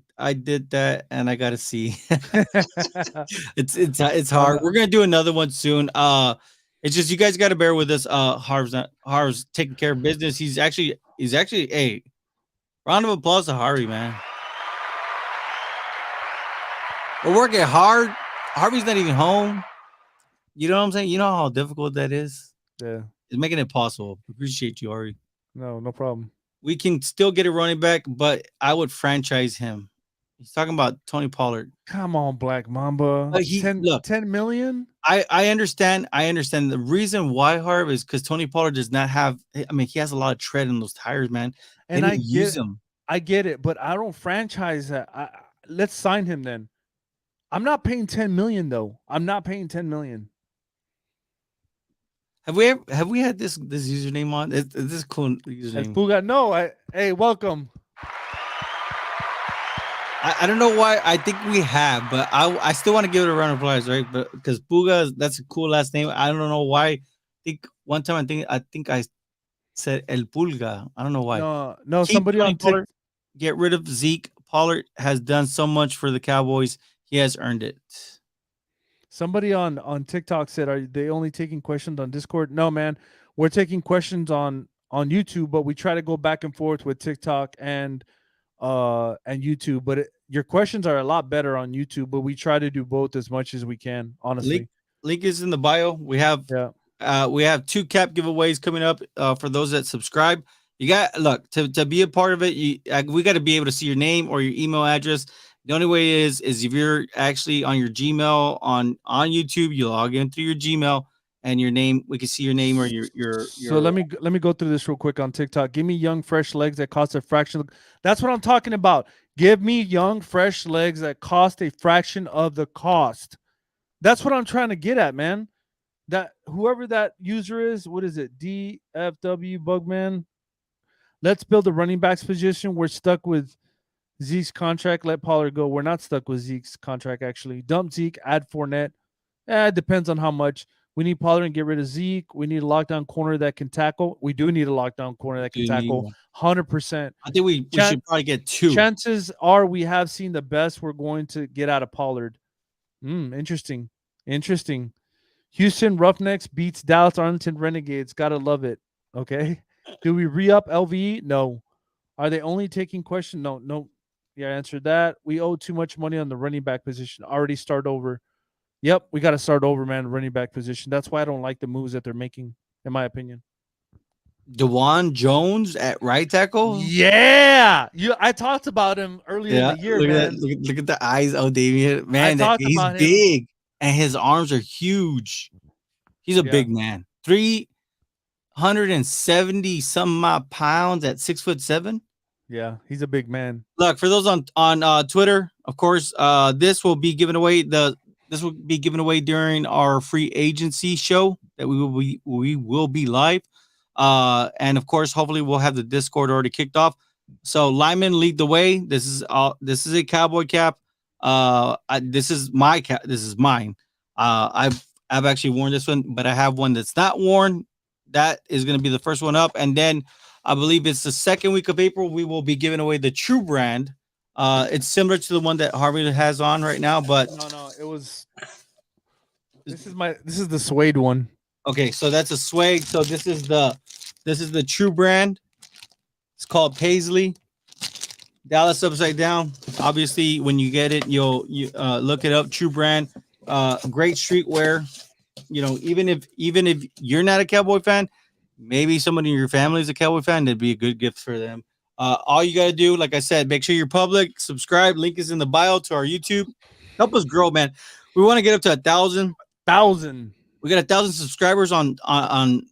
that and I gotta see. It's hard. We're gonna do another one soon. It's just you guys gotta bear with us. Harv's taking care of business. He's actually a round of applause to Harvey, man. We're working hard. Harvey's not even home. You know what I'm saying? You know how difficult that is? Yeah. It's making it possible. Appreciate you, Harvey. No problem. We can still get a running back, but I would franchise him. He's talking about Tony Pollard. Come on, Black Mamba. But 10 million? I understand. I understand the reason why Harv is because Tony Pollard does not have. I mean, he has a lot of tread in those tires, man. And I use him. I get it, but I don't franchise that. Let's sign him then. I'm not paying 10 million though. I'm not paying 10 million. Have we had this username on? Is this cool username? Puga, no. Hey, welcome. I don't know why. I think we have, but I still want to give it a round of applause, right? But because Puga, that's a cool last name. I don't know why. I think one time I think I said El Pulga. I don't know why. No. Keep Somebody on Pollard, get rid of Zeke. Pollard has done so much for the Cowboys. He has earned it. Somebody on TikTok said, "Are they only taking questions on Discord?" No, man. We're taking questions on YouTube, but we try to go back and forth with TikTok and YouTube. But your questions are a lot better on YouTube, but we try to do both as much as we can. Honestly, link is in the bio. We have 2 cap giveaways coming up for those that subscribe. You got to be a part of it. We got to be able to see your name or your email address. The only way is if you're actually on your Gmail on YouTube, you log in through your Gmail and your name. We can see your name or your. So let me go through this real quick on TikTok. Give me young, fresh legs that cost a fraction. That's what I'm talking about. Give me young, fresh legs that cost a fraction of the cost. That's what I'm trying to get at, man. That whoever that user is, what is it? DFW Bugman. Let's build a running backs position. We're stuck with Zeke's contract. Let Pollard go. We're not stuck with Zeke's contract, actually. Dump Zeke, add Fournette. It depends on how much. We need Pollard and get rid of Zeke. We need a lockdown corner that can tackle. We do need a lockdown corner that can tackle 100%. I think we should probably get 2. Chances are we have seen the best we're going to get out of Pollard. Interesting. Houston Roughnecks beats Dallas Arlington Renegades. Gotta love it. Okay. Do we re-up LVE? No. Are they only taking questions? No. Yeah, I answered that. We owe too much money on the running back position. Already start over. Yep, we got to start over, man. Running back position. That's why I don't like the moves that they're making, in my opinion. DeJuan Jones at right tackle. Yeah, I talked about him earlier in the year, man. Look at the eyes, Damien. Man, he's big and his arms are huge. He's a big man. 370 some odd pounds at 6'7". Yeah, he's a big man. Look, for those on Twitter, of course, this will be given away. This will be given away during our free agency show that we will be live. And of course, hopefully we'll have the Discord already kicked off. So Lyman, lead the way. This is a cowboy cap. This is my cap. This is mine. I've actually worn this one, but I have one that's not worn. That is going to be the first one up, and then I believe it's the second week of April. We will be giving away the True brand. It's similar to the one that Harvey has on right now, but no, it was. This is the suede one. Okay, so that's a suede. So this is the True brand. It's called Paisley. Dallas upside down. Obviously, when you get it, you look it up. True brand. Great streetwear. You know, even if you're not a Cowboy fan, maybe somebody in your family is a Cowboy fan, that'd be a good gift for them. All you gotta do, like I said, make sure you're public, subscribe. Link is in the bio to our YouTube. Help us grow, man. We want to get up to 1,000. We got 1,000 subscribers on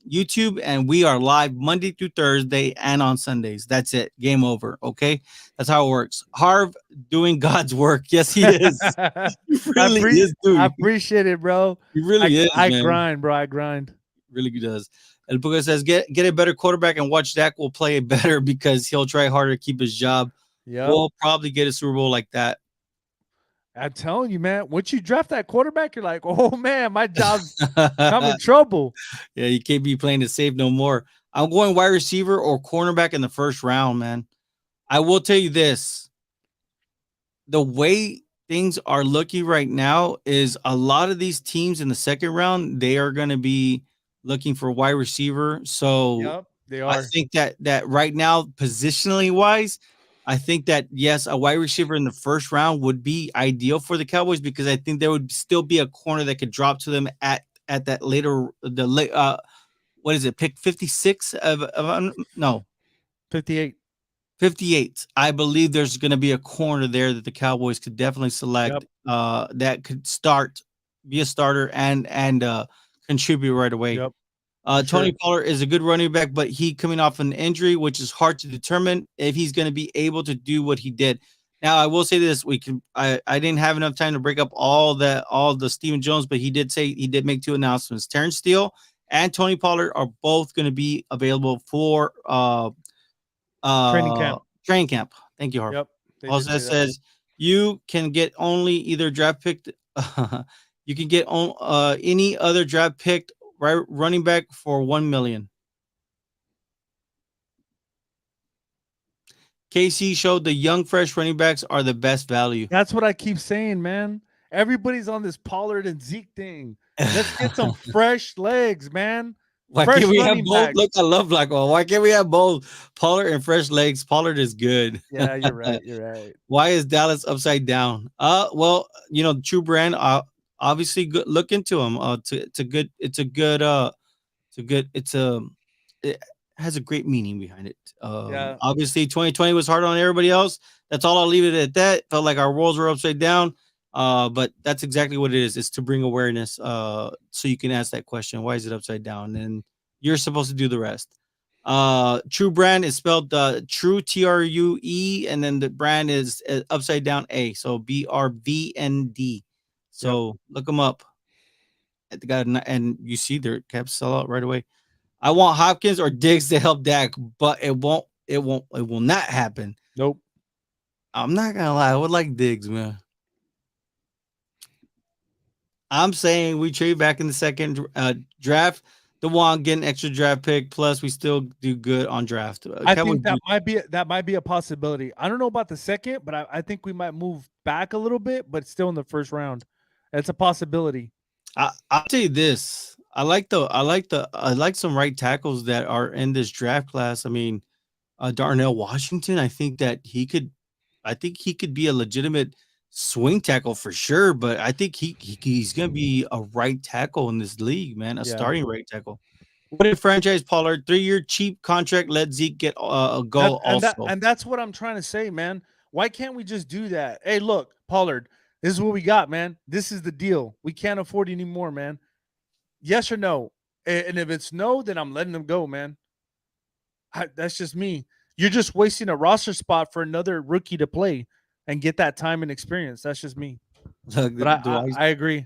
YouTube, and we are live Monday through Thursday and on Sundays. That's it. Game over. Okay, that's how it works. Harv doing God's work. Yes, he is. He really is, I dude. appreciate it, bro. He really is, I man. grind, bro. I grind. Really does. El Puga says, get a better quarterback and watch Dak will play better because he'll try harder to keep his job. Yeah, We'll probably get a Super Bowl like that. I'm telling you, man. Once you draft that quarterback, you're like, oh man, my job's I'm in trouble. Yeah, you can't be playing it safe no more. I'm going wide receiver or cornerback in the first round, man. I will tell you this. The way things are looking right now is a lot of these teams in the second round, they are going to be looking for wide receiver. So Yep, they I are. think that right now, positionally wise, I think that yes, a wide receiver in the first round would be ideal for the Cowboys because I think there would still be a corner that could drop to them at that later the late what is it, pick 56 of no 58. 58. I believe there's going to be a corner there that the Cowboys could definitely select Yep. that could be a starter and contribute right away. Yep. Tony Sure. Pollard is a good running back, but he coming off an injury, which is hard to determine if he's going to be able to do what he did. Now, I will say this: I didn't have enough time to break up all the Stephen Jones, but he did make two announcements. Terrence Steele and Tony Pollard are both going to be available for Training camp. training camp. Thank you, Harv. Yep. They Also, did that say that. says you can get only either draft picked. You can get any other draft picked running back for $1 million. KC showed the young, fresh running backs are the best value. That's what I keep saying, man. Everybody's on this Pollard and Zeke thing. Let's get some fresh legs, man. Why Fresh can't we have running both? backs. Look, I love Blackwell. Why can't we have both? Pollard and fresh legs. Pollard is good. Yeah, you're right. You're right. Why is Dallas upside down? Well, True Brand. Obviously, good. Look into him. It's a good. It has a great meaning behind it. Yeah. Obviously, 2020 was hard on everybody else. That's all. I'll leave it at that. Felt like our worlds were upside down. But that's exactly what it is. It's to bring awareness. So you can ask that question. Why is it upside down? And you're supposed to do the rest. True Brand is spelled True TRUE, and then the brand is upside down A. So BRVND. So look them up. And you see their caps sell out right away. I want Hopkins or Diggs to help Dak, but it will not happen. Nope. I'm not gonna lie. I would like Diggs, man. I'm saying we trade back in the second draft. The one get an extra draft pick. Plus, we still do good on draft. I think that might be a possibility. I don't know about the second, but I think we might move back a little bit, but still in the first round. It's a possibility. I'll tell you this. I like some right tackles that are in this draft class. I mean, Darnell Washington. I think he could be a legitimate swing tackle for sure. But I think he's gonna be a right tackle in this league, man. Starting right tackle. What if franchise Pollard 3-year cheap contract? Let Zeke get a goal and that's what I'm trying to say, man. Why can't we just do that? Hey, look, Pollard. This is what we got, man. This is the deal. We can't afford any more, man. Yes or no? And if it's no, then I'm letting them go, man. That's just me. You're just wasting a roster spot for another rookie to play and get that time and experience. That's just me. Look, but I agree.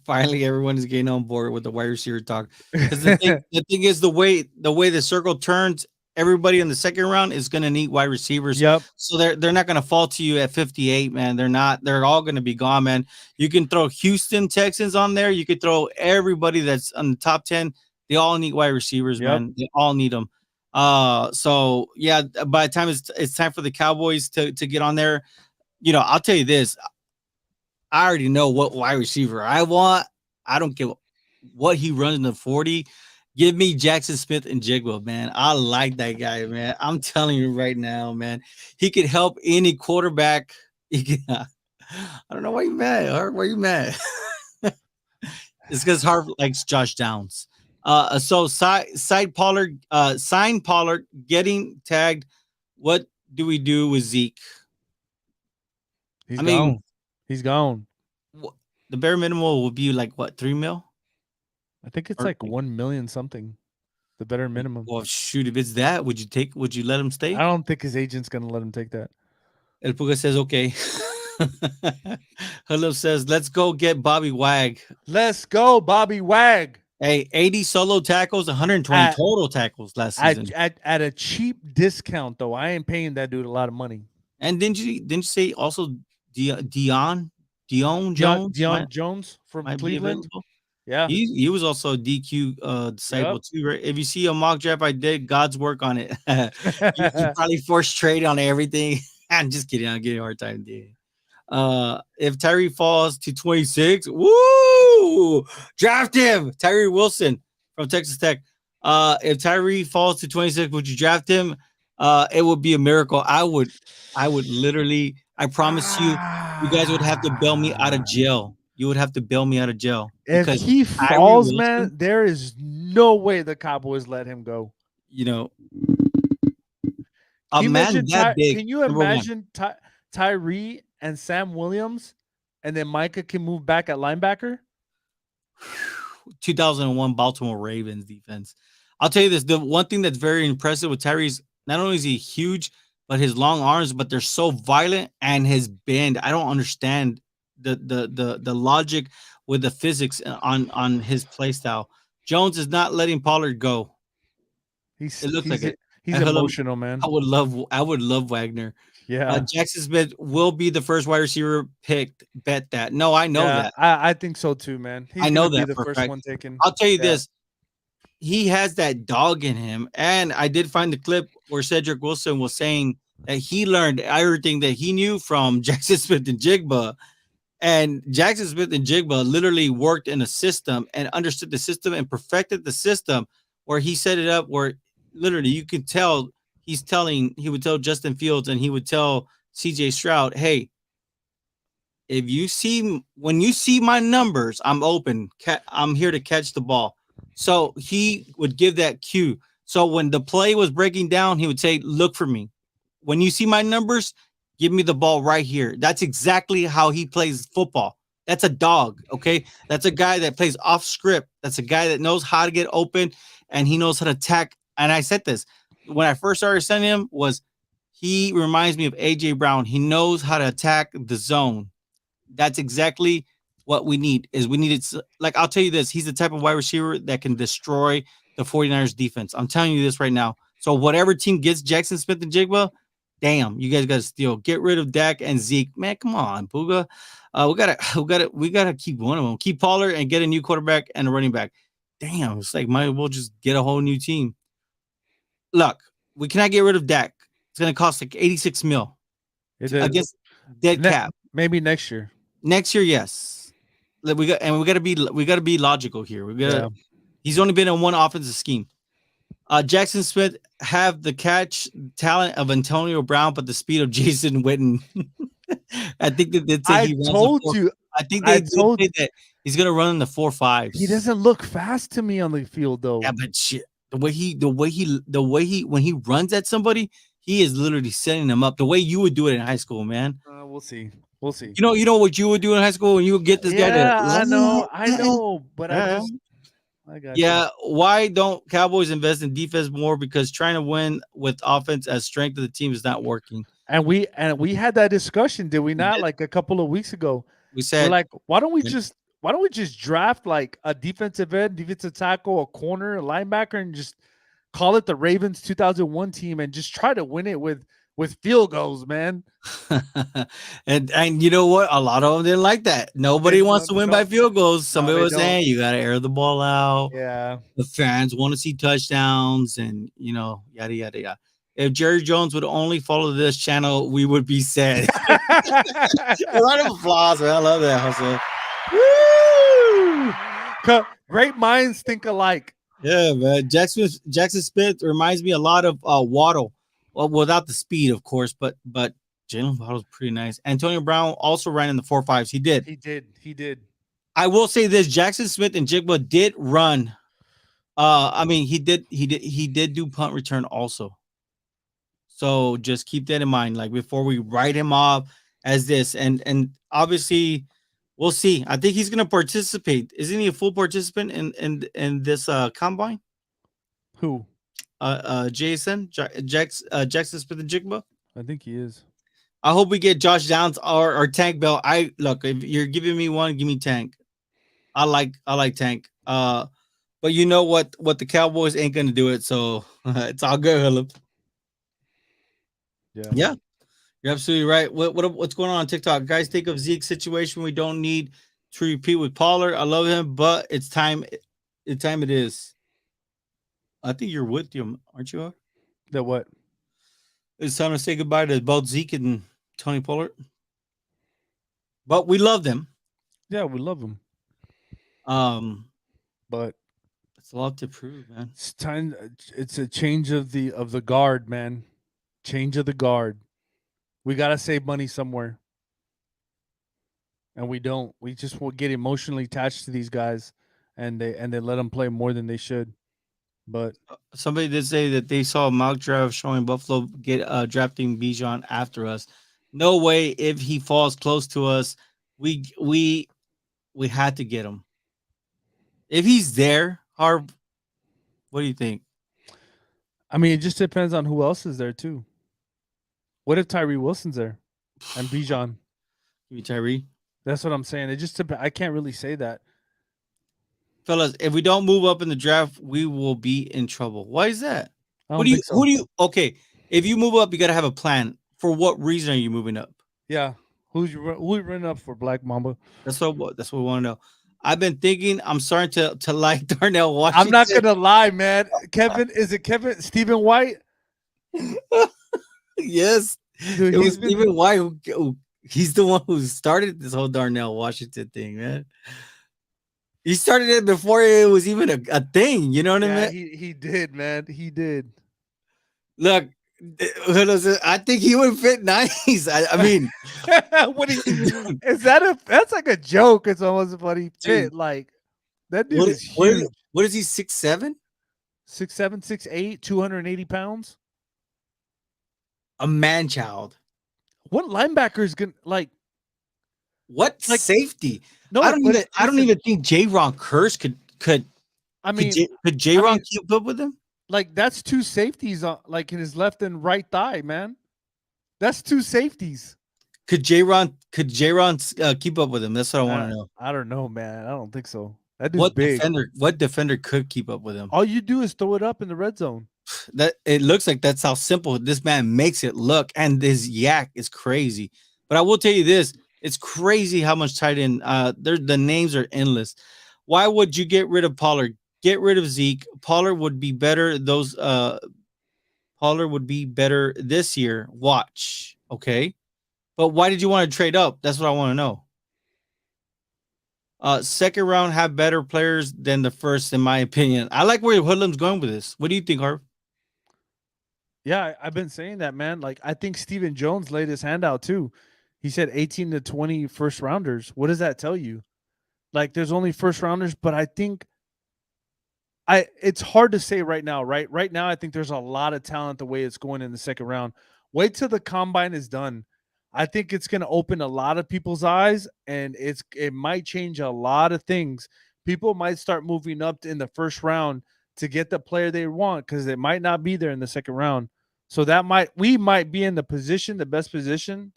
Finally, everyone is getting on board with the wide receiver talk. Because the thing is, the way the circle turns, everybody in the second round is going to need wide receivers. Yep. So they're not going to fall to you at 58, man. They're not. They're all going to be gone, man. You can throw Houston Texans on there. You could throw everybody that's on the top 10. They all need wide receivers, man. They all need them. So yeah, by the time it's time for the Cowboys to get on there, I'll tell you this. I already know what wide receiver I want. I don't care what he runs in the 40. Give me Jackson Smith and Jigba, man. I like that guy, man. I'm telling you right now, man. He could help any quarterback. I don't know why you mad. Or why you mad? It's because Harv likes Josh Downs. So sign Pollard, getting tagged. What do we do with Zeke? He's gone. He's gone. The bare minimum will be like what, $3 million? I think it's Or- like 1 million something, the better minimum. Well, shoot, if it's that, would you let him stay? I don't think his agent's gonna let him take that. El Puga says, okay. Hello says, let's go get Bobby Wag. Let's go, Bobby Wag. Hey, 80 solo tackles, 120 At- total tackles last season. At a cheap discount, though. I ain't paying that dude a lot of money. And didn't you say also Dion Jones? Deion Jones from might be Cleveland. available? Yeah. He was also a DQ disciple too, right? If you see a mock draft I did, God's work on it. you probably forced trade on everything. I'm just kidding. I'm getting a hard time, dude. If Tyree falls to 26, woo! Draft him, Tyree Wilson from Texas Tech. If Tyree falls to 26, would you draft him? It would be a miracle. I would literally. I promise you, you guys would have to bail me out of jail. You would have to bail me out of jail. If he falls, man, there is no way the Cowboys let him go. You know, a man that big. Can you imagine Tyree and Sam Williams, and then Micah can move back at linebacker? 2001 Baltimore Ravens defense. I'll tell you this: the one thing that's very impressive with Tyree's, not only is he huge, but his long arms, but they're so violent, and his bend. I don't understand the logic with the physics on his play style. Jones is not letting Pollard go. It looks like it. He's emotional, man. I would love Wagner. Yeah. Jackson Smith will be the first wide receiver picked. Bet that. No, I know that. I think so too, man. I know that. Be the first one taken. I'll tell you this. He has that dog in him. And I did find the clip where Cedric Wilson was saying that he learned everything that he knew from Jackson Smith and Jigba. And Jackson Smith and Jigba literally worked in a system and understood the system and perfected the system where he set it up where literally you could tell he would tell Justin Fields and he would tell CJ Stroud, hey, when you see my numbers, I'm open. I'm here to catch the ball. So he would give that cue. So when the play was breaking down, he would say, look for me. When you see my numbers, give me the ball right here. That's exactly how he plays football. That's a dog, okay? That's a guy that plays off script. That's a guy that knows how to get open, and he knows how to attack. And I said this when I first started sending him was he reminds me of A.J. Brown. He knows how to attack the zone. That's exactly what we need. Like, I'll tell you this. He's the type of wide receiver that can destroy the 49ers defense. I'm telling you this right now. So whatever team gets Jackson Smith and Jigba, damn, you guys got to steal. Get rid of Dak and Zeke. Man, come on, Puga. We gotta keep one of them. Keep Pollard and get a new quarterback and a running back. Damn, it's like might as well just get a whole new team. Look, we cannot get rid of Dak. It's gonna cost like 86 mil against dead cap. Maybe next year. Next year, yes. We gotta be logical here. He's only been in one offensive scheme. Jackson Smith have the catch talent of Antonio Brown, but the speed of Jason Witten. I think that they say that he's gonna run in the 4.5s. He doesn't look fast to me on the field, though. Yeah, but shit, the way he when he runs at somebody, he is literally setting them up. The way you would do it in high school, man. We'll see. We'll see. You know what you would do in high school when you would get this guy to. I know, but I got you. Why don't Cowboys invest in defense more? Because trying to win with offense as strength of the team is not working. And we had that discussion, did we not? Like a couple of weeks ago. We said, like, why don't we just draft like a defensive end, defensive tackle, a corner, a linebacker, and just call it the Ravens 2001 team and just try to win it with field goals, man. and you know what? A lot of them didn't like that. Nobody wants to win by field goals. Somebody was saying you got to air the ball out. Yeah. The fans want to see touchdowns and, yada, yada, yada. If Jerry Jones would only follow this channel, we would be sad. A lot of applause, man. I love that hustle. Woo! Great minds think alike. Yeah, man. Jackson Smith reminds me a lot of Waddle. Well, without the speed, of course, but Jalen Waddle's pretty nice. Antonio Brown also ran in the 4.5s. He did. I will say this: Jackson Smith and Jigba did run. He did do punt return also. So just keep that in mind, like before we write him off as this, and obviously, We'll see. I think he's gonna participate. Isn't he a full participant in this combine? Who? Jason Jackson Smith and Jigba. I think he is. I hope we get Josh Downs or Tank Bell. I look, if you're giving me one, give me Tank. I like Tank. But you know what the Cowboys ain't gonna do it, so it's all good, Philip. Yeah. Yeah, you're absolutely right. What's going on TikTok? Guys, think of Zeke's situation. We don't need to repeat with Pollard. I love him, but it's time. It's time it is. I think you're with him, aren't you? That what? It's time to say goodbye to both Zeke and Tony Pollard. But we love them. Yeah, we love him, Um, but it's a lot to prove, man. it's time. It's a change of the guard, man. Change of the guard. We gotta save money somewhere, and we don't. We just will get emotionally attached to these guys, and they let them play more than they should. But Somebody did say that they saw a mock draft showing Buffalo get drafting Bijan after us. No way. If he falls close to us, we had to get him. If he's there, Harv, what do you think? I mean, it just depends on who else is there too. What if Tyree Wilson's there and Bijan? Give me Tyree. That's what I'm saying. It just I can't really say that. Fellas, if we don't move up in the draft, we will be in trouble. Why is that? I What don't do you think so. who do you okay? If you move up, you gotta have a plan. For what reason are you moving up? Yeah. Who you running up for, Black Mamba? That's what we want to know. I've been thinking. I'm starting to like Darnell Washington. I'm not gonna lie, man. Kevin, is it Kevin Stephen White? Yes, Dude, it was even why he's the one who started this whole Darnell Washington thing, man. He started it before it was even a thing. You know what I mean? he did, man. He did. Look, I think he would fit nice. I mean, What is that? That's like a joke. It's almost a funny fit. Like that dude is huge. What is he? 6'7"? 6'7", 6'8", 280 pounds. A man child. What linebacker is gonna like? What safety? No, I don't even think J-Ron Curse could. I mean, could J-Ron keep up with him? Like that's two safeties on like in his left and right thigh, man. That's two safeties. Could J-Ron keep up with him? That's what I want to know. I don't know, man. I don't think so. That dude's big. What defender could keep up with him? All you do is throw it up in the red zone. That it looks like that's how simple this man makes it look, and his yak is crazy. But I will tell you this: it's crazy how much tight end. The names are endless. Why would you get rid of Pollard? Get rid of Zeke. Pollard would be better. Pollard would be better this year. Watch, okay. But why did you want to trade up? That's what I want to know. Second round have better players than the first, in my opinion. I like where Hoodlum's going with this. What do you think, Harv? Yeah, I've been saying that, man. Like, I think Stephen Jones laid his hand out too. He said 18 to 20 first rounders. What does that tell you? Like, there's only first rounders, but I think it's hard to say right now, right? Right now, I think there's a lot of talent the way it's going in the second round. Wait till the combine is done. I think it's going to open a lot of people's eyes, and it might change a lot of things. People might start moving up in the first round to get the player they want because it might not be there in the second round. So we might be in the best position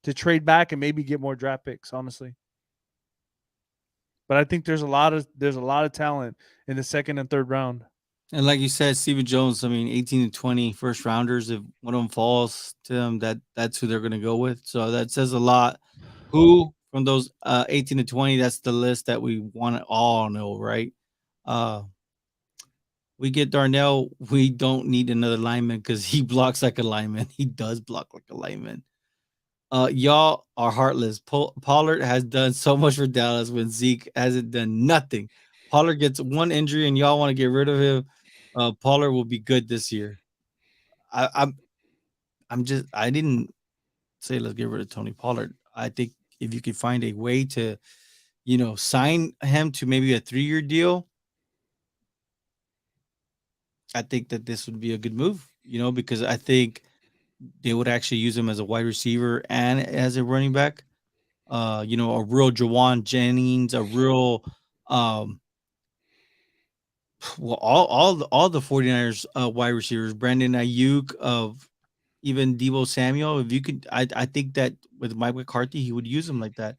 to trade back and maybe get more draft picks, honestly. But I think there's a lot of talent in the second and third round. And like you said, Stephen Jones, I mean, 18 to 20 first rounders, if one of them falls to them, that's who they're going to go with. So that says a lot. Who from those 18 to 20, that's the list that we want to all know, right? We get Darnell. We don't need another lineman because he blocks like a lineman. He does block like a lineman. Y'all are heartless. Pollard has done so much for Dallas when Zeke hasn't done nothing. Pollard gets one injury and y'all want to get rid of him. Pollard will be good this year. I didn't say let's get rid of Tony Pollard. I think if you could find a way to, sign him to maybe a 3-year deal, I think that this would be a good move, because I think they would actually use him as a wide receiver and as a running back. a real Jawan Jennings, a real um well, all the 49ers wide receivers, Brandon Ayuk, of even Debo Samuel. If you could, I think that with Mike McCarthy, he would use him like that.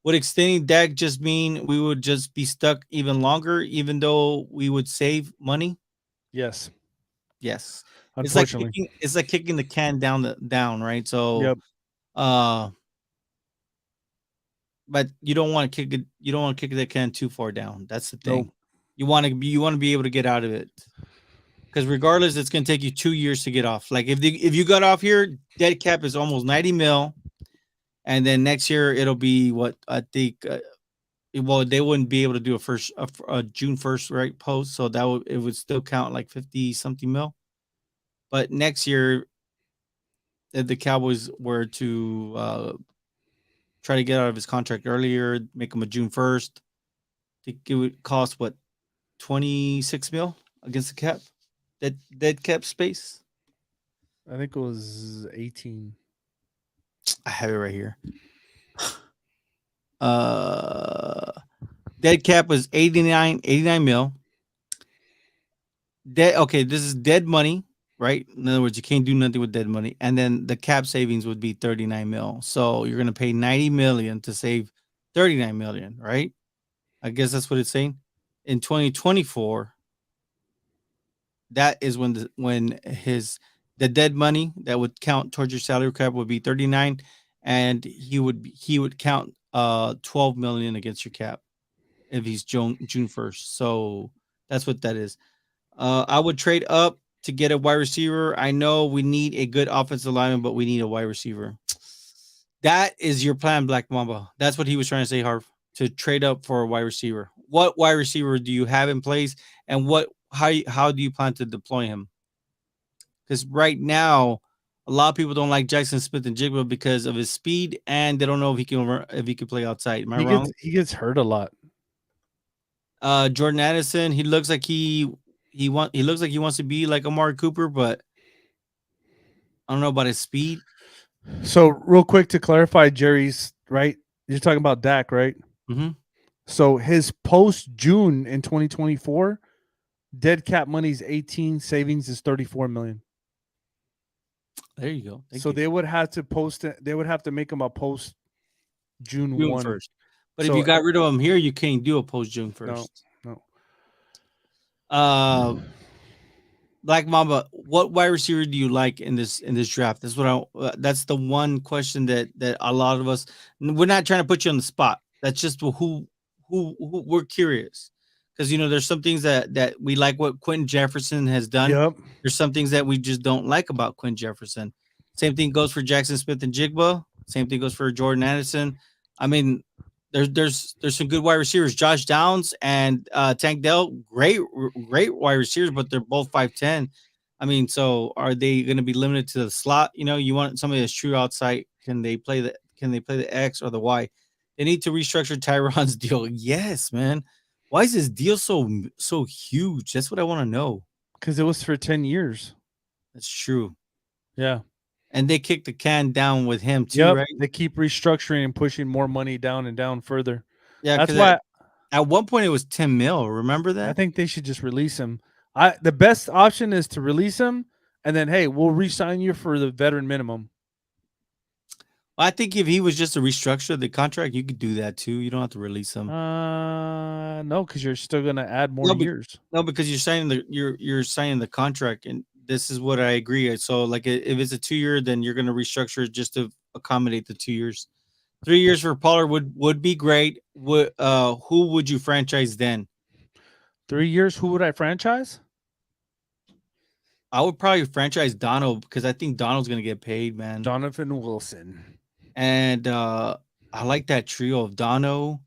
Would extending Dak just mean we would just be stuck even longer, even though we would save money? Yes, Yes. unfortunately. It's like kicking the can down, right? So Yep. uh but you don't want to kick it, you don't want to kick the can too far down. That's the Nope. thing. You want to be able to get out of it. Because regardless, it's gonna take you 2 years to get off. Like if you got off here, dead cap is almost 90 mil, and then next year it'll be what I think. Well, they wouldn't be able to do a June 1st right post, so it would still count like 50 something mil. But next year, if the Cowboys were to try to get out of his contract earlier, make him a June 1st, I think it would cost what 26 mil against the cap, dead cap space. I think it was 18. I have it right here. Uh, Dead cap was 89 mil. Okay, this is dead money, right? In other words, you can't do nothing with dead money. And then the cap savings would be 39 mil. So you're gonna pay 90 million to save 39 million, right? I guess that's what it's saying. In 2024, that is when the dead money that would count towards your salary cap would be 39, and he would count 12 million against your cap if he's June 1st. So that's what that is. I would trade up to get a wide receiver. I know we need a good offensive lineman, but we need a wide receiver. That is your plan, Black Mamba. That's what he was trying to say, Harv. To trade up for a wide receiver. What wide receiver do you have in place, and how do you plan to deploy him? Because right now, a lot of people don't like Jackson Smith and Jigba because of his speed, and they don't know if he can play outside. Am I wrong? He gets hurt a lot. Jordan Addison, he looks like he looks like he wants to be like Amari Cooper, but I don't know about his speed. So real quick to clarify, Jerry's right. You're talking about Dak, right? Mm-hmm. So his post June in 2024 dead cap money is 18, savings is 34 million. There you go. Thank so you. they would have to post it. They would have to make him a post June June 1. 1st. But if So you got rid of him here, you can't do a post June 1st. no. Black Mamba, what wide receiver do you like in this draft? That's the one question that a lot of us, we're not trying to put you on the spot. That's just who we're curious, because there's some things that we like what Quentin Jefferson has done. Yep. There's some things that we just don't like about Quentin Jefferson. Same thing goes for Jackson Smith and Jigba. Same thing goes for Jordan Addison. I mean, there's some good wide receivers. Josh Downs and Tank Dell, great wide receivers, but they're both 5'10". I mean, so are they going to be limited to the slot? You want somebody that's true outside. Can they play the X or the Y? They need to restructure Tyron's deal. Yes, man. Why is this deal so huge? That's what I want to know. Because it was for 10 years. That's true. Yeah. And they kicked the can down with him too, right? They keep restructuring and pushing more money down and down further. Yeah, that's why at one point it was 10 mil. Remember that? I think they should just release him. The best option is to release him, and then hey, we'll re-sign you for the veteran minimum. I think if he was just to restructure the contract, you could do that too. You don't have to release him. No, because you're still gonna add more years. No, because you're signing the contract, and this is what I agree. So, like, if it's a 2-year, then you're gonna restructure it just to accommodate the 2 years. 3 years for Pollard would be great. Who would you franchise then? 3 years. Who would I franchise? I would probably franchise Donald, because I think Donald's gonna get paid, man. Donovan Wilson. And I like that trio of Dono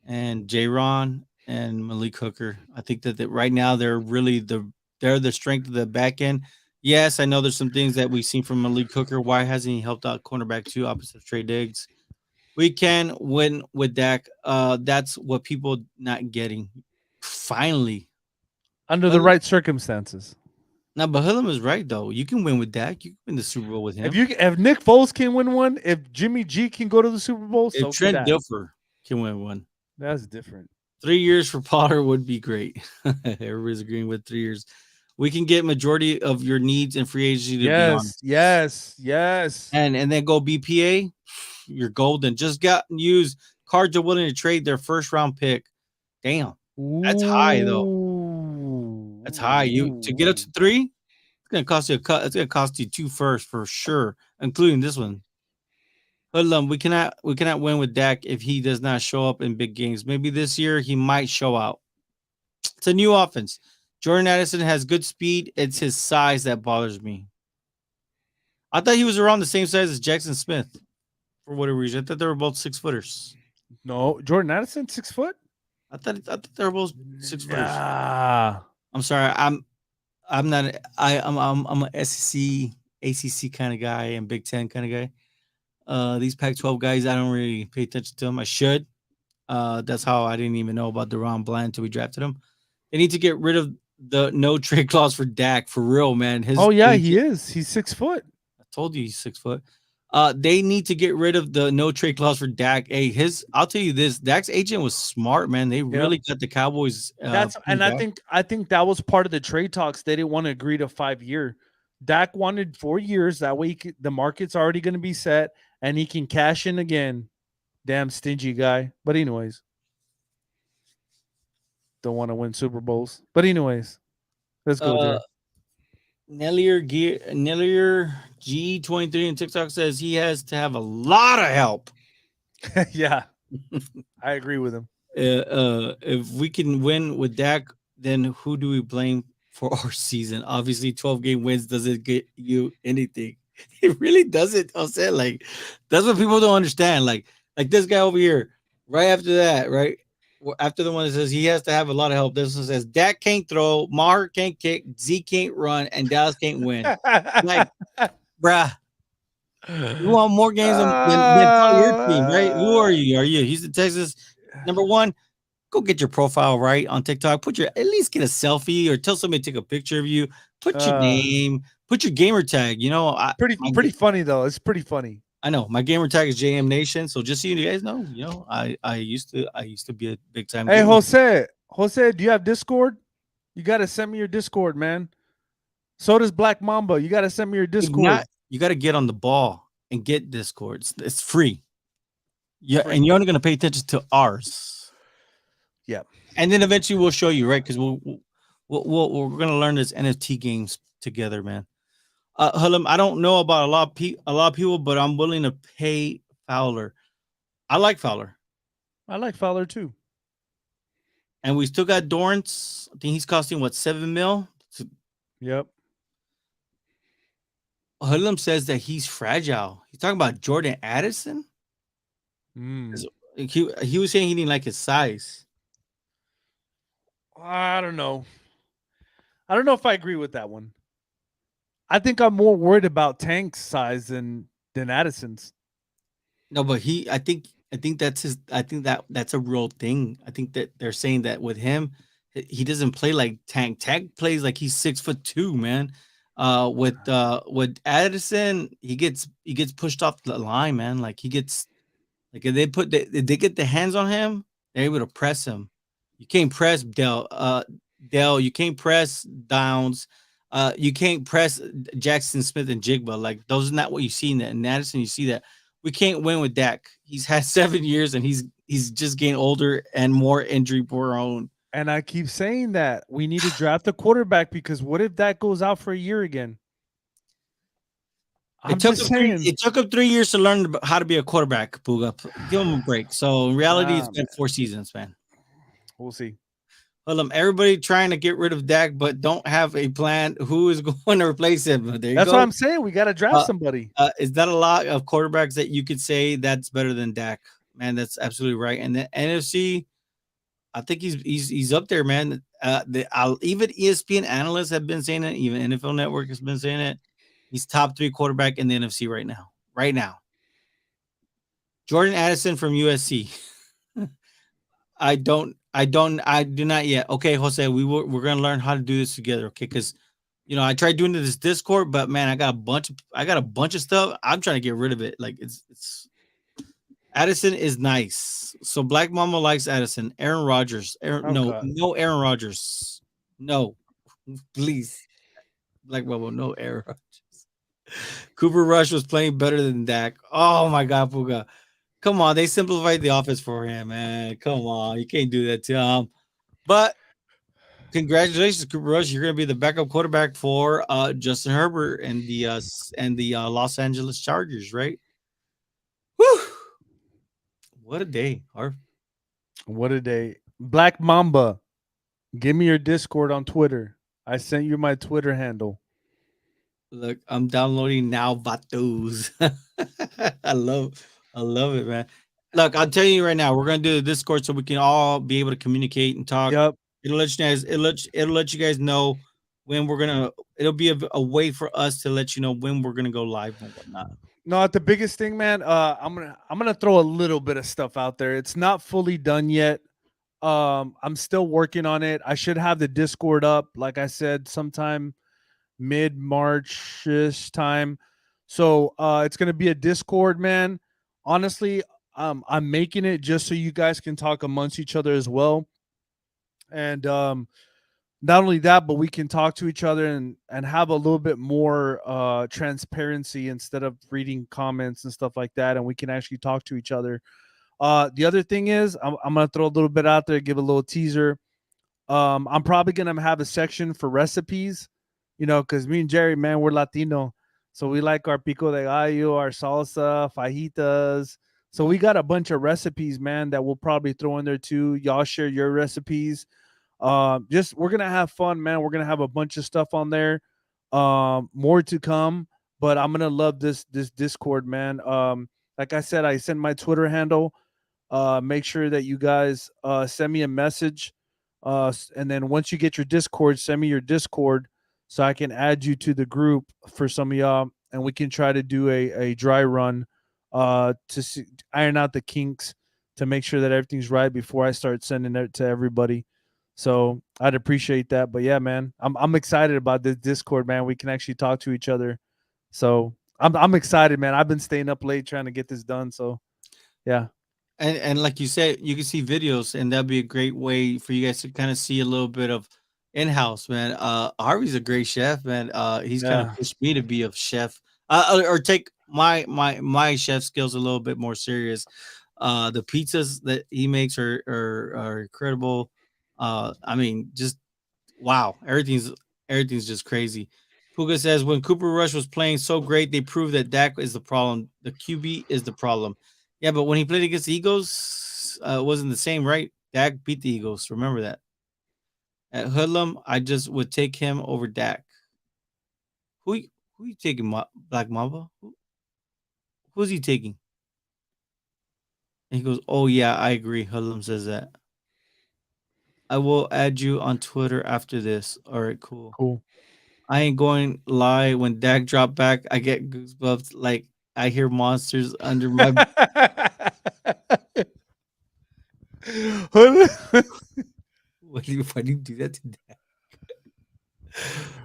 and J-Ron and Malik Hooker. I think that right now they're really they're the strength of the back end. Yes, I know there's some things that we've seen from Malik Hooker. Why hasn't he helped out cornerback 2 opposite of Trey Diggs? We can win with Dak. That's what people not getting. Finally. Under the right circumstances. No, but Hillum is right though. You can win with Dak. You can win the Super Bowl with him. If Nick Foles can win one, if Jimmy G can go to the Super Bowl, so If can Trent Dak. Dilfer can win one. That's different. 3 years for Pollard would be great. Everybody's agreeing with 3 years. We can get majority of your needs and free agency to be on. Yes. And then go BPA. You're golden. Just got used. Cards are willing to trade their first round pick. Damn. That's high though. That's high. You to get up to 3, it's gonna cost you a cut. It's gonna cost you 2 first for sure, including this one. Hoodlum, we cannot win with Dak if he does not show up in big games. Maybe this year he might show out. It's a new offense. Jordan Addison has good speed. It's his size that bothers me. I thought he was around the same size as Jackson Smith for whatever reason. I thought they were both 6-footers. No, Jordan Addison, 6 foot. I thought they were both 6-footers. Ah, I'm sorry. I'm not. I'm a SEC, ACC kind of guy and Big Ten kind of guy. These Pac-12 guys, I don't really pay attention to them. I should. That's how I didn't even know about Deron Bland until we drafted him. They need to get rid of the no trade clause for Dak for real, man. He is. He's 6 foot. I told you he's 6 foot. They need to get rid of the no trade clause for Dak. Hey, I'll tell you this: Dak's agent was smart, man. They really got the Cowboys. I think that was part of the trade talks. They didn't want to agree to 5-year. Dak wanted 4 years. That way, the market's already going to be set, and he can cash in again. Damn stingy guy. But anyways, don't want to win Super Bowls. But anyways, let's go there. Nellier G23 on TikTok says he has to have a lot of help. Yeah, I agree with him. If we can win with Dak, then who do we blame for our season? Obviously, 12-game wins doesn't get you anything. It really doesn't. I'll say like that's what people don't understand. Like this guy over here, right after that, right after the one that says he has to have a lot of help. This one says Dak can't throw, Maher can't kick, Z can't run, and Dallas can't win. Like, bruh, you want more games than your team, right? Who are you? Are you Houston, Texas? Number one, go get your profile right on TikTok. At least get a selfie or tell somebody to take a picture of you. Put your name, put your gamer tag. You know, pretty funny though. It's pretty funny. I know my gamer tag is JM Nation. So just so you guys know, I used to be a big time. Hey, Jose, do you have Discord? You got to send me your Discord, man. So does Black Mamba. You got to send me your Discord. You got to get on the ball and get Discord. It's free. Yeah, and you're only going to pay attention to ours. Yeah, and then eventually we'll show you, right? Because we're going to learn this NFT games together, man. Hullum, I don't know about a lot of people, but I'm willing to pay Fowler. I like Fowler. I like Fowler too. And we still got Dorrance. I think he's costing $7 million. Yep. Hullum says that he's fragile. He's talking about Jordan Addison. He was saying he didn't like his size. I don't know. I don't know if I agree with that one. I think I'm more worried about Tank's size than Addison's. No, but I think that's his. I think that's a real thing. I think that they're saying that with him, he doesn't play like Tank. Tank plays like he's 6'2", man. With Addison, he gets pushed off the line, man. Like he gets if they get the hands on him, they're able to press him. You can't press Dell. You can't press Downs. You can't press Jackson Smith and Jigba. Like those are not what you see in Addison. You see that we can't win with Dak. He's had 7 years and he's just getting older and more injury prone. And I keep saying that we need to draft a quarterback because what if Dak goes out for a year again? It took him 3 years to learn how to be a quarterback. Puga, give him a break. So in reality, it's been 4 seasons, man. We'll see. Well, everybody trying to get rid of Dak, but don't have a plan. Who is going to replace him? That's what I'm saying. We got to draft somebody. Is that a lot of quarterbacks that you could say that's better than Dak? Man, that's absolutely right. And the NFC, I think he's up there, man. Even ESPN analysts have been saying it. Even NFL Network has been saying it. He's top 3 quarterback in the NFC right now. Right now. Jordan Addison from USC. I do not yet. Okay, Jose, we're gonna learn how to do this together. Okay, because I tried doing this Discord, but man, I got a bunch of stuff. I'm trying to get rid of it. Like it's Addison is nice. So Black Mama likes Addison. Aaron Rodgers. Oh God. No Aaron Rodgers. No, please. Black Mama, no Aaron Rodgers. Cooper Rush was playing better than Dak. Oh my God, Puga. Come on, they simplified the offense for him, man. Come on, you can't do that to him. But congratulations, Cooper Rush. You're going to be the backup quarterback for Justin Herbert and the Los Angeles Chargers, right? Whew. What a day, Harv. What a day. Black Mamba, give me your Discord on Twitter. I sent you my Twitter handle. Look, I'm downloading now, vatos. I love it, man. Look, I'll tell you right now, we're gonna do the Discord so we can all be able to communicate and talk. Yep. It'll let you guys, it'll let you guys know when we're gonna. It'll be a way for us to let you know when we're gonna go live and whatnot. No, the biggest thing, man. I'm gonna throw a little bit of stuff out there. It's not fully done yet. I'm still working on it. I should have the Discord up, like I said, sometime mid-March-ish time. So it's gonna be a Discord, man. Honestly, I'm making it just so you guys can talk amongst each other as well. And not only that, but we can talk to each other and have a little bit more transparency instead of reading comments and stuff like that, and we can actually talk to each other. The other thing is, I'm gonna throw a little bit out there, give a little teaser. I'm probably gonna have a section for recipes, because me and Jerry, man, we're Latino, so we like our pico de gallo, our salsa, fajitas. So we got a bunch of recipes, man, that we'll probably throw in there too. Y'all share your recipes. We're gonna have fun, man. We're gonna have a bunch of stuff on there. More to come, but I'm gonna love this Discord, man. Like I said, I sent my Twitter handle. Make sure that you guys send me a message, and then once you get your Discord, send me your Discord so I can add you to the group for some of y'all, and we can try to do a dry run to iron out the kinks to make sure that everything's right before I start sending it to everybody. So I'd appreciate that. But yeah, man, I'm excited about this Discord, man. We can actually talk to each other. So I'm excited, man. I've been staying up late trying to get this done. So yeah. And like you said, you can see videos, and that'd be a great way for you guys to kind of see a little bit of in-house, man. Harvey's a great chef, man. He's kind of pushed me to be a chef, or take my chef skills a little bit more serious. The pizzas that he makes are incredible. I mean, just wow, everything's just crazy. Puga says when Cooper Rush was playing so great, they proved that Dak is the problem. The QB is the problem. Yeah, but when he played against the Eagles, it wasn't the same, right? Dak beat the Eagles. Remember that. At Hoodlum, I just would take him over Dak. Who you taking, Black Mamba? Who's he taking? And he goes, "Oh yeah, I agree." Hoodlum says that. I will add you on Twitter after this. All right, cool. Cool. I ain't going lie. When Dak dropped back, I get goosebumps. Like I hear monsters under my. Why do you do that to Dak?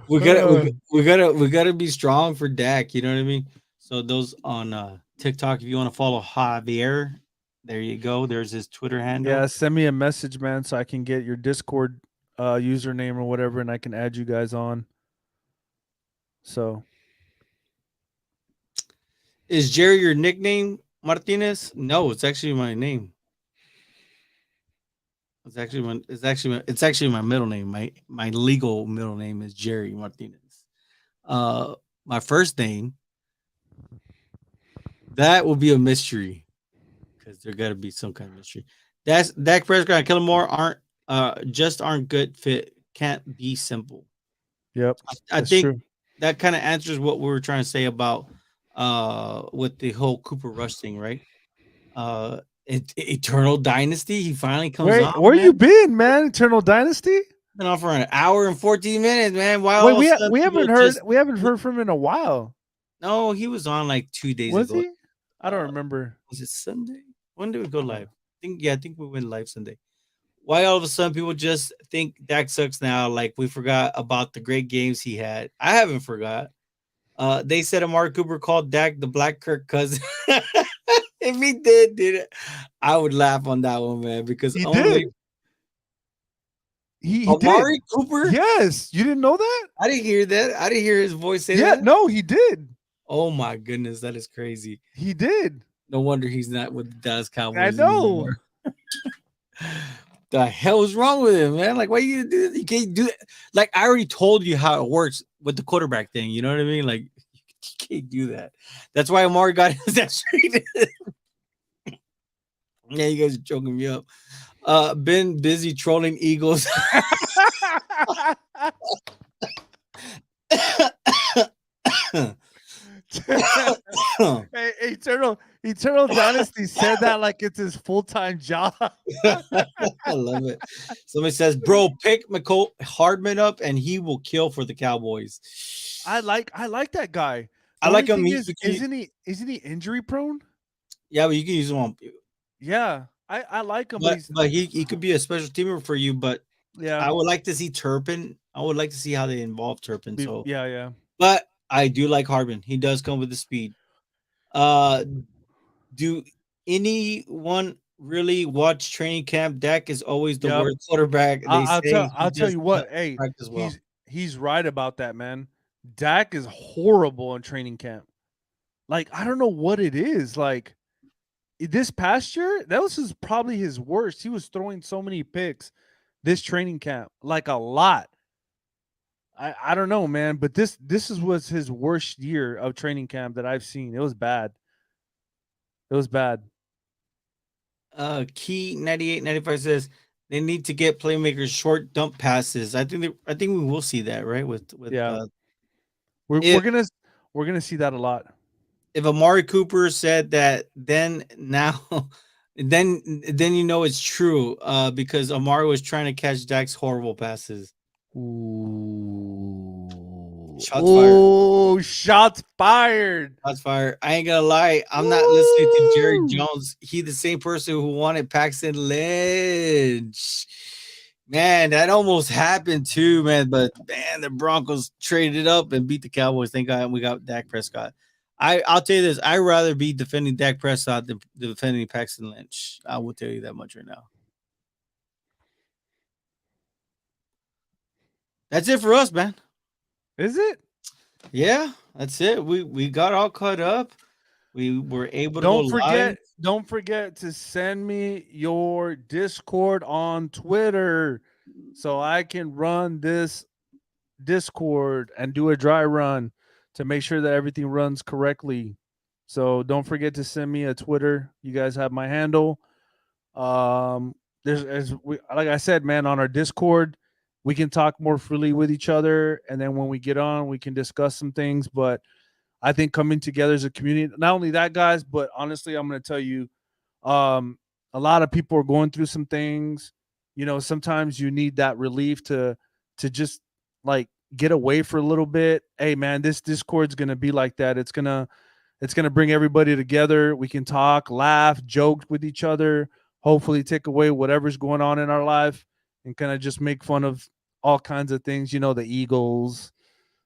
We gotta be strong for Dak. You know what I mean? So those on TikTok, if you want to follow Javier, there you go. There's his Twitter handle. Yeah, send me a message, man, so I can get your Discord username or whatever, and I can add you guys on. So, is Jerry your nickname, Martinez? No, it's actually my name. It's actually my middle name. My legal middle name is Jerry Martinez. My first name, that will be a mystery because there got to be some kind of mystery. That's Dak Prescott and Kellen Moore aren't good fit. Can't be simple. Yep, I think that kind of answers what we were trying to say about with the whole Cooper Rush thing, right? Eternal Dynasty. He finally comes on. Where you been, man? Eternal Dynasty? Been on for an hour and 14 minutes, man. Wait, we haven't heard from him in a while. No, he was on like 2 days was ago. He? I don't remember. Was it Sunday? When did we go live? I think we went live Sunday. Why all of a sudden people just think Dak sucks now? Like we forgot about the great games he had. I haven't forgot. They said Amari Cooper called Dak the Black Kirk cousin. If he did it, I would laugh on that one, man. Because He only did. He did. Amari Cooper. Yes, you didn't know that? I didn't hear that. I didn't hear his voice say Yeah, that. no, he did. Oh my goodness, that is crazy. He did. No wonder he's not with the Dallas Cowboys I know. anymore. The hell is wrong with him, man? Like, why you do this? You can't do it. Like, I already told you how it works with the quarterback thing. You know what I mean? Like, you can't do that. That's why Amari got his that straight. Yeah, you guys are choking me up. Been busy trolling Eagles. Hey, Eternal Dynasty said that like it's his full-time job. I love it. Somebody says, "Bro, pick McCole Hardman up, and he will kill for the Cowboys." I like that guy. I like him. Isn't he injury prone? Yeah, but you can use him on. Yeah, I like him, But he could be a special teamer for you. But yeah, I would like to see Turpin. I would like to see how they involve Turpin. So yeah. but I do like Hardman. He does come with the speed. Do anyone really watch training camp? Dak is always the worst quarterback. I'll tell you what. Hey, he's right about that, man. Dak is horrible in training camp. Like, I don't know what it is. Like, this past year, that was probably his worst. He was throwing so many picks this training camp, like a lot. I don't know, man, but this was his worst year of training camp that I've seen. It was bad. It was bad. Key 9895 says they need to get playmakers short dump passes. I think we will see that, right? With we're gonna see that a lot. If Amari Cooper said that, then now then you know it's true. Because Amari was trying to catch Dak's horrible passes. Ooh. Shots fired. Oh, shots fired. Shots fired. I ain't gonna lie. I'm not listening to Jerry Jones. He the same person who wanted Paxton Lynch. Man, that almost happened too, man. But man, the Broncos traded up and beat the Cowboys. Thank God we got Dak Prescott. I'll tell you this. I'd rather be defending Dak Prescott than defending Paxton Lynch. I will tell you that much right now. That's it for us, man. Is it? Yeah, that's it. We got all caught up. We were able to Don't forget to send me your Discord on Twitter so I can run this Discord and do a dry run to make sure that everything runs correctly. So don't forget to send me a Twitter. You guys have my handle. Like I said, man, on our Discord, we can talk more freely with each other, and then when we get on, we can discuss some things. But I think coming together as a community, not only that, guys, but honestly, I'm going to tell you, a lot of people are going through some things. You know, sometimes you need that relief to just like get away for a little bit. Hey, man, this Discord's going to be like that. It's going to bring everybody together. We can talk, laugh, joke with each other, hopefully take away whatever's going on in our life and kind of just make fun of all kinds of things, you know, the Eagles,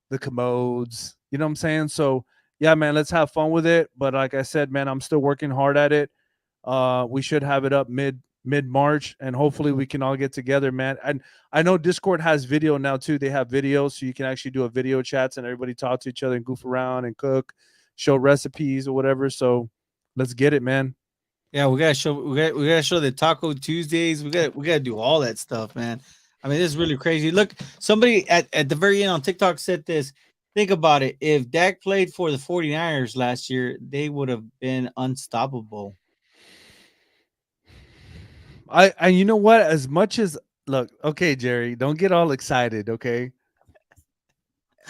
the commodes, you know what I'm saying? So, yeah, man, let's have fun with it. But like I said, man, I'm still working hard at it. We should have it up mid-March, and hopefully we can all get together, man. And I know Discord has video now, too. They have video, so you can actually do a video chats and everybody talk to each other and goof around and cook, show recipes or whatever. So let's get it, man. Yeah, we gotta show the Taco Tuesdays. We gotta do all that stuff, man. I mean, this is really crazy. Look, somebody at the very end on TikTok said this. Think about it. If Dak played for the 49ers last year, they would have been unstoppable. And you know what? As much as look, okay, Jerry, don't get all excited, okay?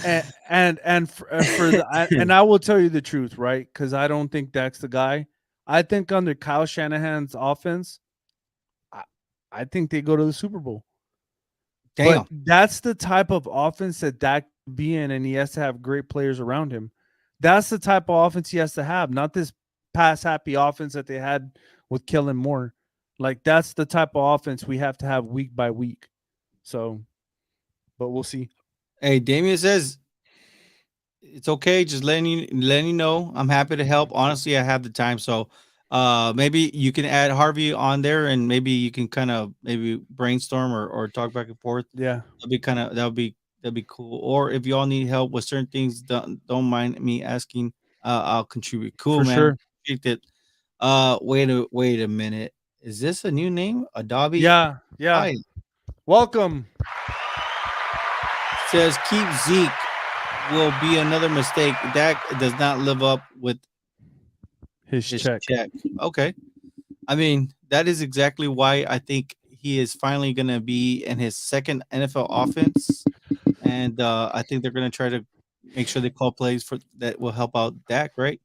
And I will tell you the truth, right? Because I don't think Dak's the guy. I think under Kyle Shanahan's offense, I think they go to the Super Bowl. Damn. But that's the type of offense that Dak be in, and he has to have great players around him. That's the type of offense he has to have, not this pass happy offense that they had with Kellen Moore. Like that's the type of offense we have to have week by week. So, but we'll see. Hey, Damien says it's okay. Just letting you know. I'm happy to help. Honestly, I have the time. So maybe you can add Harvey on there and maybe you can kind of maybe brainstorm or talk back and forth. Yeah, That'd be cool. Or if you all need help with certain things, don't mind me asking. I'll contribute. Cool, for man. sure. Appreciate it. Wait a minute. Is this a new name? Adobe Yeah, yeah. Hi. Welcome. Says keep Zeke will be another mistake. Dak does not live up with His his check. check. Okay. I mean, that is exactly why I think he is finally going to be in his second NFL offense. And I think they're going to try to make sure they call plays for that will help out Dak, right?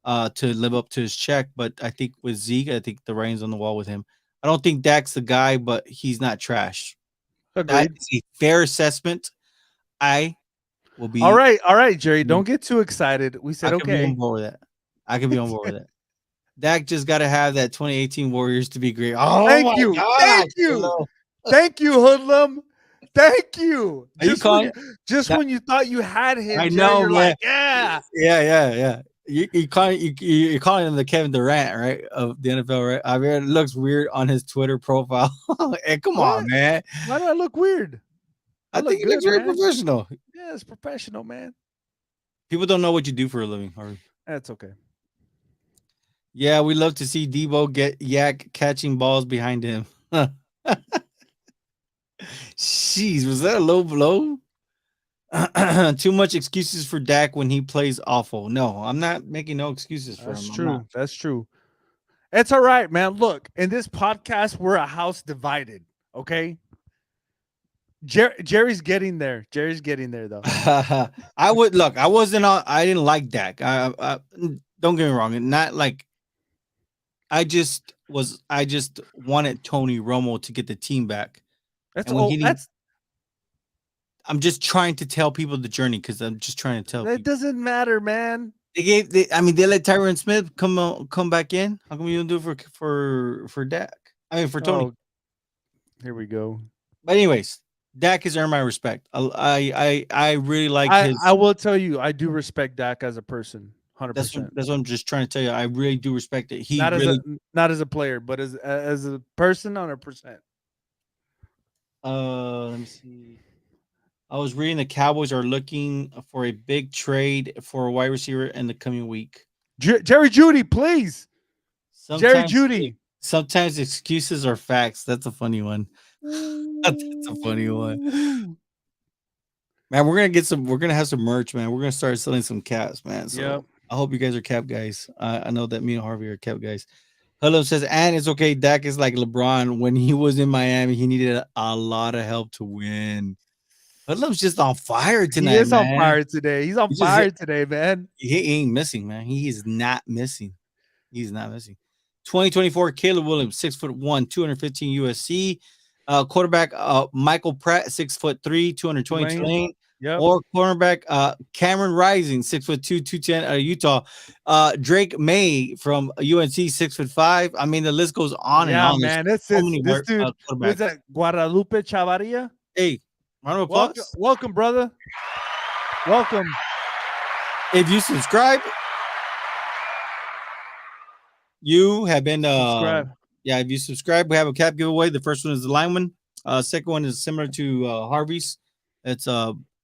To live up to his check. But I think with Zeke, I think the writing's on the wall with him. I don't think Dak's the guy, but he's not trash. That Agreed. is a fair assessment. I will be. All right, Jerry. Don't get too excited. We said I could be on okay. board with that. I could be on board with that. Dak just got to have that 2018 Warriors to be great. Oh Thank my you. god! Thank you. Thank you, Hoodlum. Thank you. Are you calling? When you thought you had him, I Jerry, know, you're man. like, yeah. Yeah. You're calling him the Kevin Durant, right? Of the NFL, right? I mean, it looks weird on his Twitter profile. Hey, come on, What? man. Why do I look weird? I look think he good, looks very man. professional. Yeah, it's professional, man. People don't know what you do for a living, Harvey. That's okay. Yeah, we love to see Debo get yak catching balls behind him. Jeez, was that a low blow? Too much excuses for Dak when he plays awful. No, I'm not making no excuses for That's him. true. That's true. It's all right, man. Look, in this podcast, we're a house divided. Okay. Jerry's getting there. Jerry's getting there, though. I would look. I wasn't on. I didn't like Dak. Don't get me wrong. Not like. I just wanted Tony Romo to get the team back. That's And when all. he didn't, I'm just trying to tell people the journey because I'm just trying to tell That people. doesn't matter, man. They let Tyron Smith come back in. How come you don't do it for Dak? I mean for Tony. Oh, here we go. But anyways, Dak has earned my respect. I really like his. I will tell you, I do respect Dak as a person, 100%. That's what I'm just trying to tell you. I really do respect it. He Not really as a player, but as a person, 100%. let me see. I was reading the Cowboys are looking for a big trade for a wide receiver in the coming week. Jerry Jeudy, please. Jerry Jeudy. Sometimes excuses are facts. That's a funny one. That's a funny one. Man, we're gonna have some merch, man. We're gonna start selling some caps, man. So Yep. I hope you guys are cap guys. I know that me and Harvey are cap guys. Hello says, and it's okay. Dak is like LeBron. When he was in Miami, he needed a lot of help to win. Hoodlum's just on fire tonight. He is man. on fire today. He's on fire today, man. He ain't missing, man. He is not missing. He's not missing. 2024 Caleb Williams, 6'1", 215 USC. Quarterback Michael Pratt, 6'3", 220 Tulane. Yep. Or cornerback Cameron Rising, 6'2", 210 out of Utah. Drake May from UNC, 6'5". I mean, the list goes on and on. Man, this dude. Who's that? Guadalupe Chavarria. Hey, round of applause. Welcome, brother. Welcome. If you subscribe, you have been subscribe. Yeah, if you subscribe, we have a cap giveaway. The first one is the lineman. Second one is similar to Harvey's. It's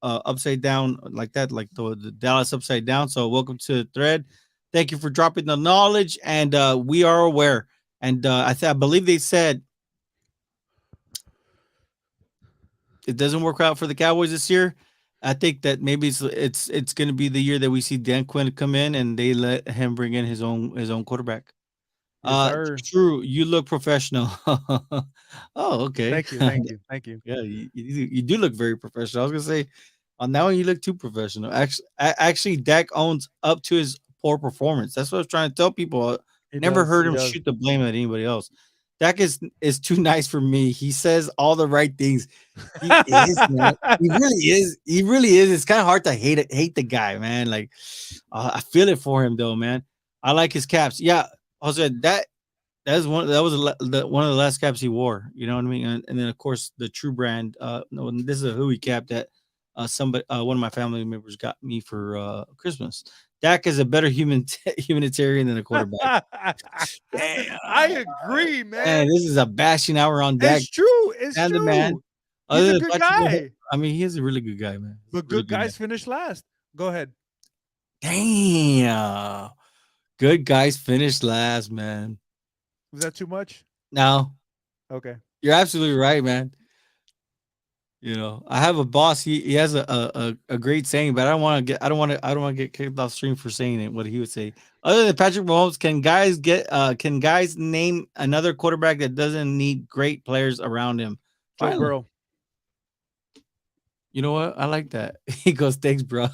upside down like that, like the Dallas upside down. So welcome to the thread. Thank you for dropping the knowledge, and we are aware. And I believe they said it doesn't work out for the Cowboys this year. I think that maybe it's going to be the year that we see Dan Quinn come in and they let him bring in his own quarterback. Yes, True, you look professional. Oh, okay. Thank you. Yeah, you do look very professional. I was gonna say, on that one you look too professional. Actually, Dak owns up to his poor performance. That's what I was trying to tell people. Never heard him shoot the blame at anybody else. Dak is too nice for me. He says all the right things. He is, man. He really is. He really is. It's kind of hard to hate the guy, man. Like, I feel it for him though, man. I like his caps. Yeah, Jose, that that was one of the last caps he wore. You know what I mean? And then of course the True Brand. No, this is a Huey cap that somebody one of my family members got me for Christmas. Dak is a better humanitarian than a quarterback. Damn, I agree, man, man. this is a bashing hour on Dak It's true. It's and the man. true. He's Other a than good punching guy. I mean, he's a really good guy, man. He's a But really good good guy. guys finish last. Go ahead. Damn, good guys finished last, man. Was that too much? Now Okay. you're absolutely right, man. You know, I have a boss. He has a great saying, but I don't want to get kicked off stream for saying it. What he would say, other than Patrick Mahomes, can guys name another quarterback that doesn't need great players around him? Joe Finally, Burrow. you know what? I like that. He goes, thanks, bro.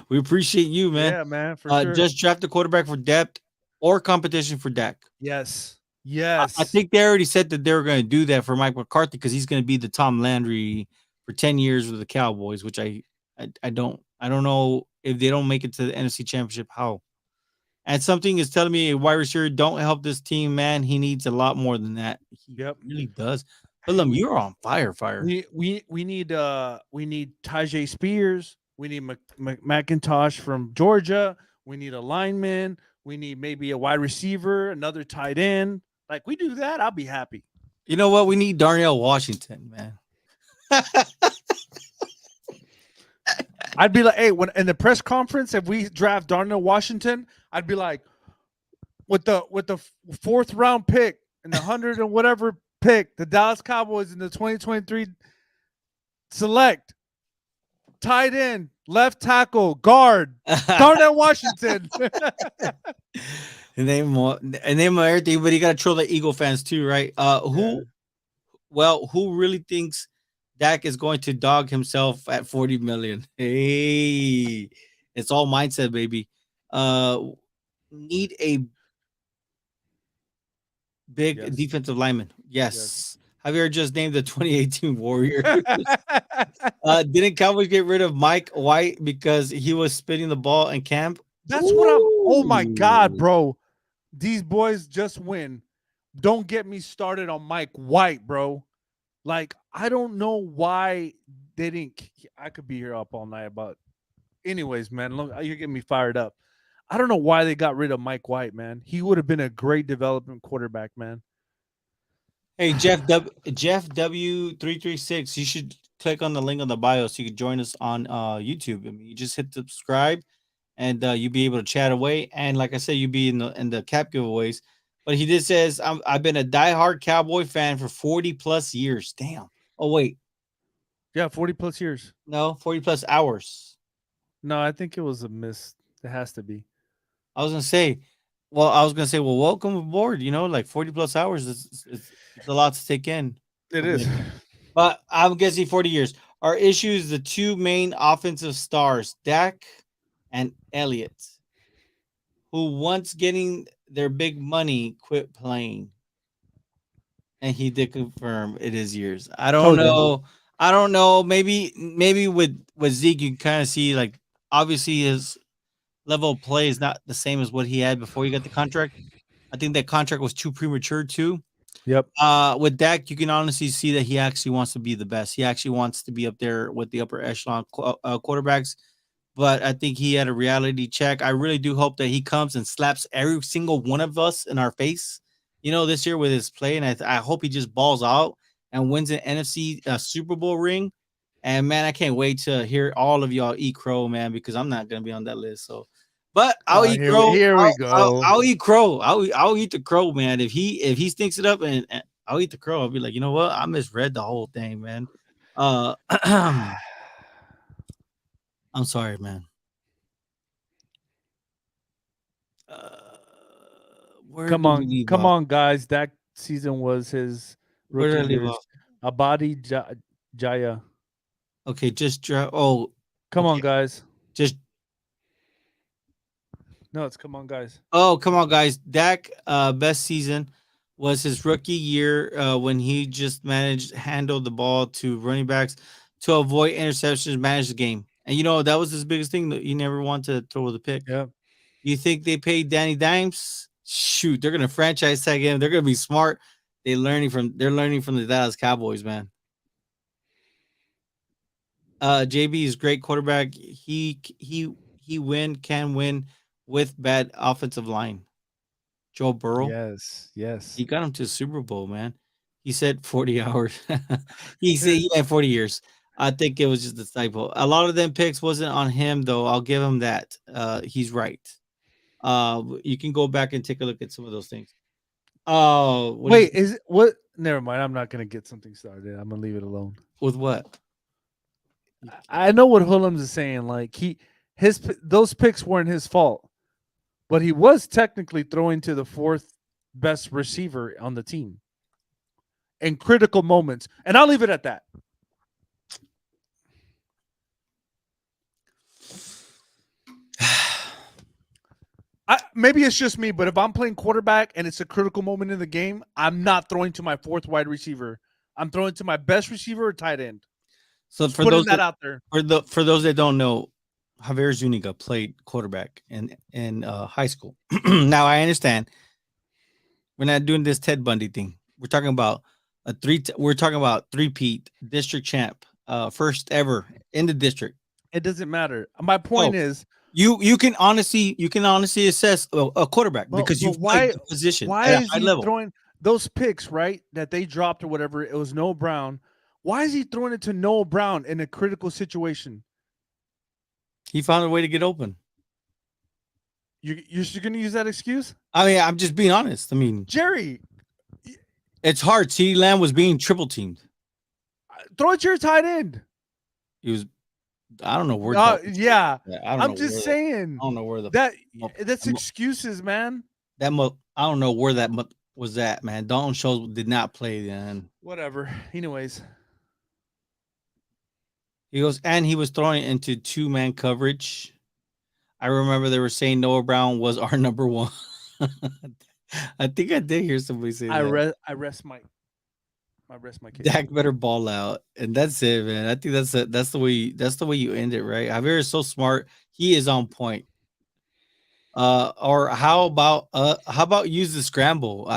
We appreciate you, man. Yeah, man, for sure. Just draft a quarterback for depth or competition for Dak. Yes. I Yes. think they already said that they were going to do that for Mike McCarthy because he's going to be the Tom Landry for 10 years with the Cowboys, which I don't know if they don't make it to the NFC Championship how. And something is telling me a wide receiver don't help this team, man. He needs a lot more than that. He Yep. really does. But you're on fire. We need Tajay Spears. We need McIntosh from Georgia. We need a lineman. We need maybe a wide receiver, another tight end. Like we do that, I'll be happy. You know what? We need Darnell Washington, man. I'd be like, hey, when in the press conference, if we draft Darnell Washington, I'd be like, with the fourth round pick and the 100 and whatever pick, the Dallas Cowboys in the 2023 select tight end, left tackle, guard, Darnell Washington. And name everything, but you got to troll the Eagle fans too, right? Who really thinks Dak is going to dog himself at 40 million? Hey, it's all mindset, baby. Need a big defensive lineman. Yes. Javier just named the 2018 Warrior. Didn't Cowboys get rid of Mike White because he was spitting the ball in camp? That's what I'm. Oh my God, bro. These boys just win. Don't get me started on Mike White, bro. Like, I don't know why they didn't. I could be here up all night about. Anyways, man, look, you're getting me fired up. I don't know why they got rid of Mike White, man. He would have been a great development quarterback, man. Hey, Jeff W336, you should click on the link on the bio so you can join us on YouTube. I mean, you just hit subscribe and you'll be able to chat away. And like I said, you'll be in the cap giveaways. But he did says, I've been a diehard Cowboy fan for 40 plus years. Damn. Oh, wait. Yeah, 40 plus years. No, 40 plus hours. No, I think it was a miss. It has to be. I was going to say, welcome aboard. You know, like 40 plus hours is a lot to take in. It is. But I'm guessing 40 years. Our issue is the two main offensive stars, Dak and Elliott, who once getting their big money quit playing. And he did confirm it is years. I don't know. I don't know. Maybe with Zeke, you kind of see like obviously his level of play is not the same as what he had before he got the contract. I think that contract was too premature too. Yep. With Dak, you can honestly see that he actually wants to be the best. He actually wants to be up there with the upper echelon quarterbacks. But I think he had a reality check. I really do hope that he comes and slaps every single one of us in our face, you know, this year with his play. And I hope he just balls out and wins an NFC Super Bowl ring. And man, I can't wait to hear all of y'all eat crow, man, because I'm not gonna be on that list. So, but I'll eat crow. Here we go. I'll eat crow. I'll eat the crow, man. If he stinks it up, and I'll eat the crow. I'll be like, you know what? I misread the whole thing, man. I'm sorry, man. Come on, guys. That season was his rookie years. Abadi Jaya. Okay, just come on, guys. No, it's come on, guys. Oh, come on, guys. Dak best season was his rookie year when he just managed to handle the ball to running backs to avoid interceptions, manage the game. And you know, that was his biggest thing, that he never wanted to throw the pick. Yeah. You think they paid Danny Dimes? Shoot, they're gonna franchise tag him. They're gonna be smart. They're learning from the Dallas Cowboys, man. JB is great quarterback. He can win with bad offensive line. Joe Burrow. Yes. He got him to the Super Bowl, man. He said 40 hours. He said he had 40 years. I think it was just a typo. A lot of them picks wasn't on him, though. I'll give him that. He's right. You can go back and take a look at some of those things. Oh, Wait, is it what? Never mind. I'm not gonna get something started. I'm gonna leave it alone. with what? I know what Hulums is saying. Like those picks weren't his fault, but he was technically throwing to the fourth best receiver on the team in critical moments, and I'll leave it at that. Maybe it's just me, but if I'm playing quarterback and it's a critical moment in the game, I'm not throwing to my fourth wide receiver. I'm throwing to my best receiver or tight end. So for those that out there, for those that don't know, Javier Zuniga played quarterback in high school. Now I understand we're not doing this Ted Bundy thing. We're talking about three-peat district champ, first ever in the district. It doesn't matter. My point is, you can honestly assess a quarterback because you've played the position. Why is he throwing those picks, right? That they dropped or whatever. It was Noah Brown. Why is he throwing it to Noah Brown in a critical situation? He found a way to get open. You're going to use that excuse? I mean, I'm just being honest. I mean, Jerry, it's hard. CeeDee Lamb was being triple teamed. Throw it to your tight end. He was. I don't know where. Yeah. I'm just saying. I don't know where that's excuses, man. I don't know where that was at, man. Dalton Schultz did not play then. Whatever. Anyways. He was throwing into 2-man coverage. I remember they were saying Noah Brown was our number one. I think I did hear somebody say that. I rest my case. Dak better ball out, and that's it, man. I think that's the way you end it, right? Javier is so smart. He is on point. Or how about use the scramble?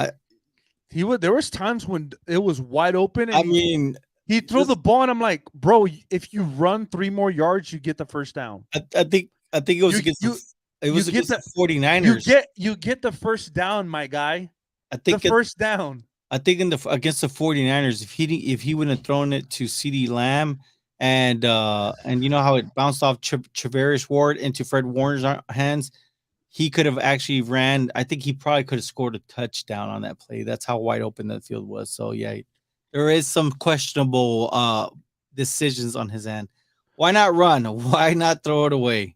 There was times when it was wide open. And he threw the ball, and I'm like, bro, if you run 3 more yards, you get the first down. I think it was against the 49ers. You get the first down, my guy. I think first down. I think against the 49ers, if he wouldn't have thrown it to CeeDee Lamb and you know how it bounced off Travaris Ward into Fred Warner's hands, he could have actually ran. I think he probably could have scored a touchdown on that play. That's how wide open that field was. So yeah, there is some questionable decisions on his end. Why not run? Why not throw it away?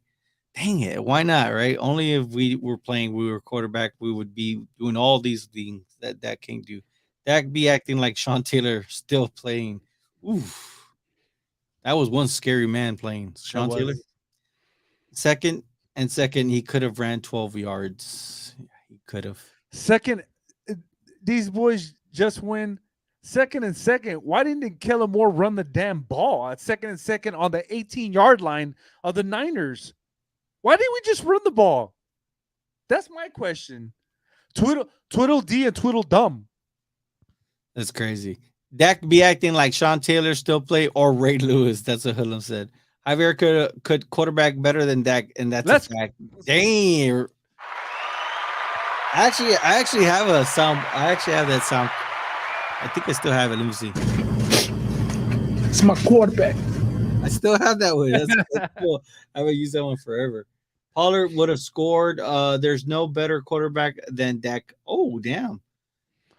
Dang it. Why not, right? Only if we were quarterback, we would be doing all these things that can do. Dak be acting like Sean Taylor still playing. Oof. That was one scary man playing. Sean Taylor. Second, he could have ran 12 yards. He could have. Second, these boys just win. Second and second. Why didn't Kellen Moore run the damn ball at second and second on the 18-yard line of the Niners? Why didn't we just run the ball? That's my question. Twiddle D and twiddle dumb. That's crazy. Dak be acting like Sean Taylor still play or Ray Lewis. That's what Hulum said. Javier could quarterback better than Dak, and that's a fact. Dang. I actually have a sound. I actually have that sound. I think I still have it. Let me see. It's my quarterback. I still have that one. That's cool. I would use that one forever. Pollard would have scored. There's no better quarterback than Dak. Oh, damn.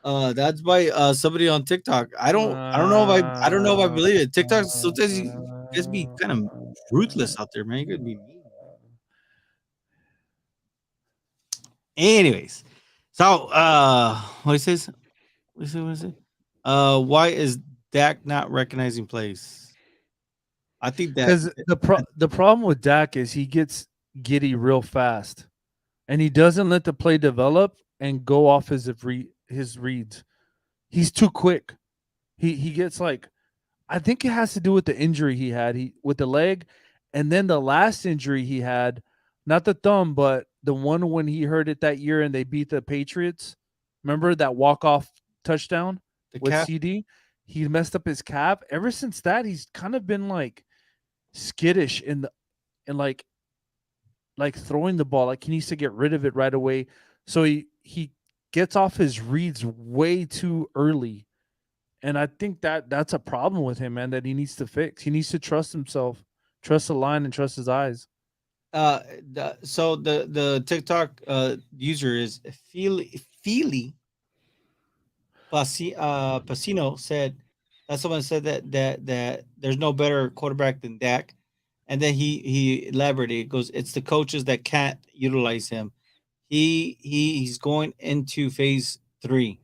That's by somebody on TikTok. I don't know if I believe it. TikTok sometimes you just be kind of ruthless out there, man. You could be mean. Anyways, so what he says? What is it? Why is Dak not recognizing plays? I think that because the problem with Dak is he gets giddy real fast, and he doesn't let the play develop and go off his reads. He's too quick. He gets like, I think it has to do with the injury he had with the leg, and then the last injury he had, not the thumb, but The one when he heard it that year and they beat the Patriots. Remember that walk-off touchdown The with calf. CD? He messed up his calf. Ever since that, he's kind of been like skittish in the and like throwing the ball. Like he needs to get rid of it right away. So he gets off his reads way too early. And I think that's a problem with him, man, that he needs to fix. He needs to trust himself, trust the line, and trust his eyes. So the TikTok user is Feely Pacino said that someone said that there's no better quarterback than Dak, and then he elaborated. It goes, it's the coaches that can't utilize him. He's going into phase 3.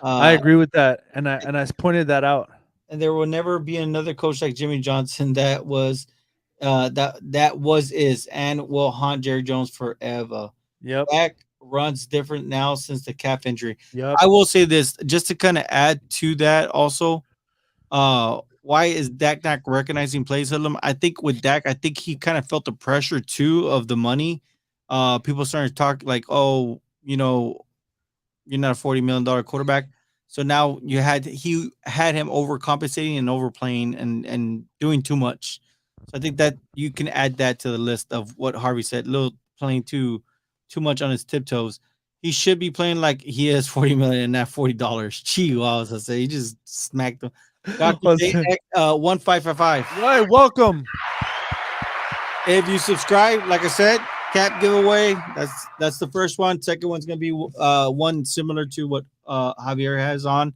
I Uh, agree with that, and I pointed that out. and there will never be another coach like Jimmy Johnson that was is and will haunt Jerry Jones forever. Yep, Dak runs different now since the calf injury. yep. I will say this just to kind of add to that also. Why is Dak not recognizing plays of him? I think with Dak, I think he kind of felt the pressure too of the money. People started to talk like, oh, you're not a $40 million quarterback. So now he had him overcompensating and overplaying and doing too much. So I think that you can add that to the list of what Harvey said, little playing too much on his tiptoes. He should be playing like he is 40 million and not $40. Gee, wow, as I say, he just smacked him. Dr. Was JX, 1555. right. Welcome. If you subscribe, like I said, cap giveaway. That's the first one. Second one's gonna be one similar to what Javier has on.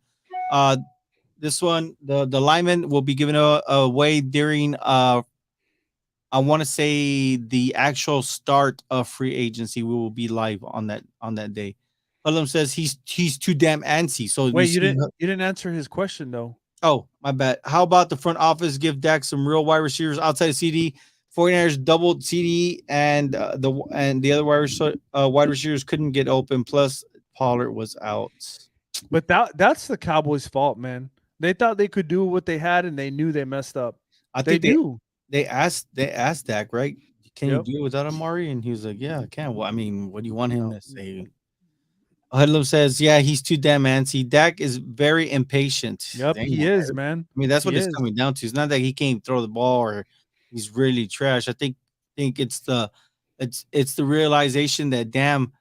Uh, this one, the lineman will be given away during I want to say the actual start of free agency. We will be live on that day. Hulum says he's too damn antsy. So Wait, you didn't answer his question though. Oh, my bad. How about the front office give Dak some real wide receivers outside of CD? 49ers doubled CD and the other wide receivers couldn't get open. Plus, Pollard was out. But that's the Cowboys' fault, man. They thought they could do what they had, and they knew they messed up. I They think they do. they asked Dak, right? Can you Yep. do it without Amari? And he was like, "Yeah, I can." Well, I mean, what do you want him No. to say? Hudlum says, "Yeah, he's too damn antsy. Dak is very impatient." Yep, Dang, he is, man. I mean, that's what He it's is. coming down to. It's not that he can't throw the ball or he's really trash. I think it's the realization that damn,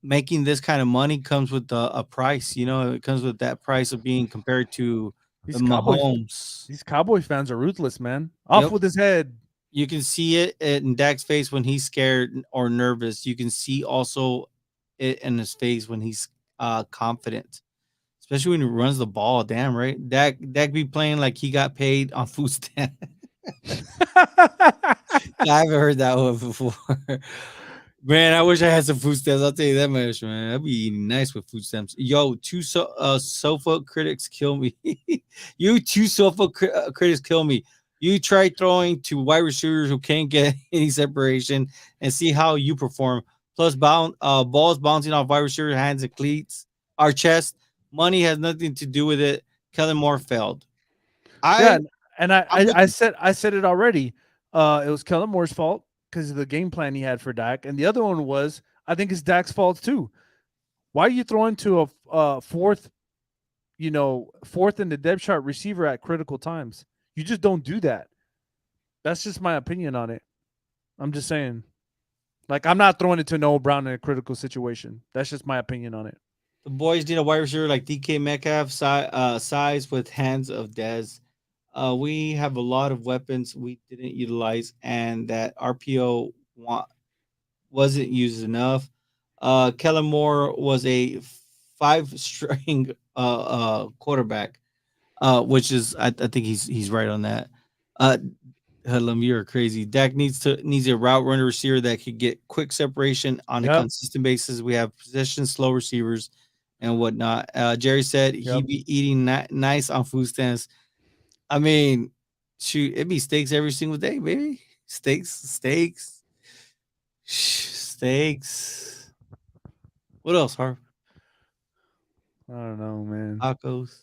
making this kind of money comes with a price. It comes with that price of being compared to the These Cowboys, Mahomes. these Cowboy fans are ruthless, man. Off Yep. with his head. You can see it in Dak's face when he's scared or nervous. You can see also it in his face when he's confident, especially when he runs the ball. Damn right, Dak be playing like he got paid on food stamp. I haven't heard that one before. Man, I wish I had some food stamps. I'll tell you that much, man. I'd be eating nice with food stamps. Yo, sofa critics kill me. You two sofa critics kill me. You try throwing to wide receivers who can't get any separation and see how you perform. Plus, balls bouncing off wide receiver hands and cleats, our chest. Money has nothing to do with it. Kellen Moore failed. Yeah, and I, I'm I, I said I said it already. It was Kellen Moore's fault because of the game plan he had for Dak, and the other one was I think it's Dak's fault too. Why are you throwing to a fourth in the depth chart receiver at critical times? You just don't do that. That's just my opinion on it. I'm just saying. Like, I'm not throwing it to Noah Brown in a critical situation. That's just my opinion on it. The boys need a wide receiver like DK Metcalf, size with hands of Dez. We have a lot of weapons we didn't utilize, and that RPO wasn't used enough. Kellen Moore was a 5-string quarterback, which is I think he's right on that. Hudlum, you're crazy. Dak needs a route runner receiver that could get quick separation on a Yep. consistent basis. We have possession slow receivers and whatnot. Jerry said he'd Yep. be eating nice on food stamps. I mean, shoot, it'd be steaks every single day, baby. Steaks. What else, Harv? I don't know, man. Tacos,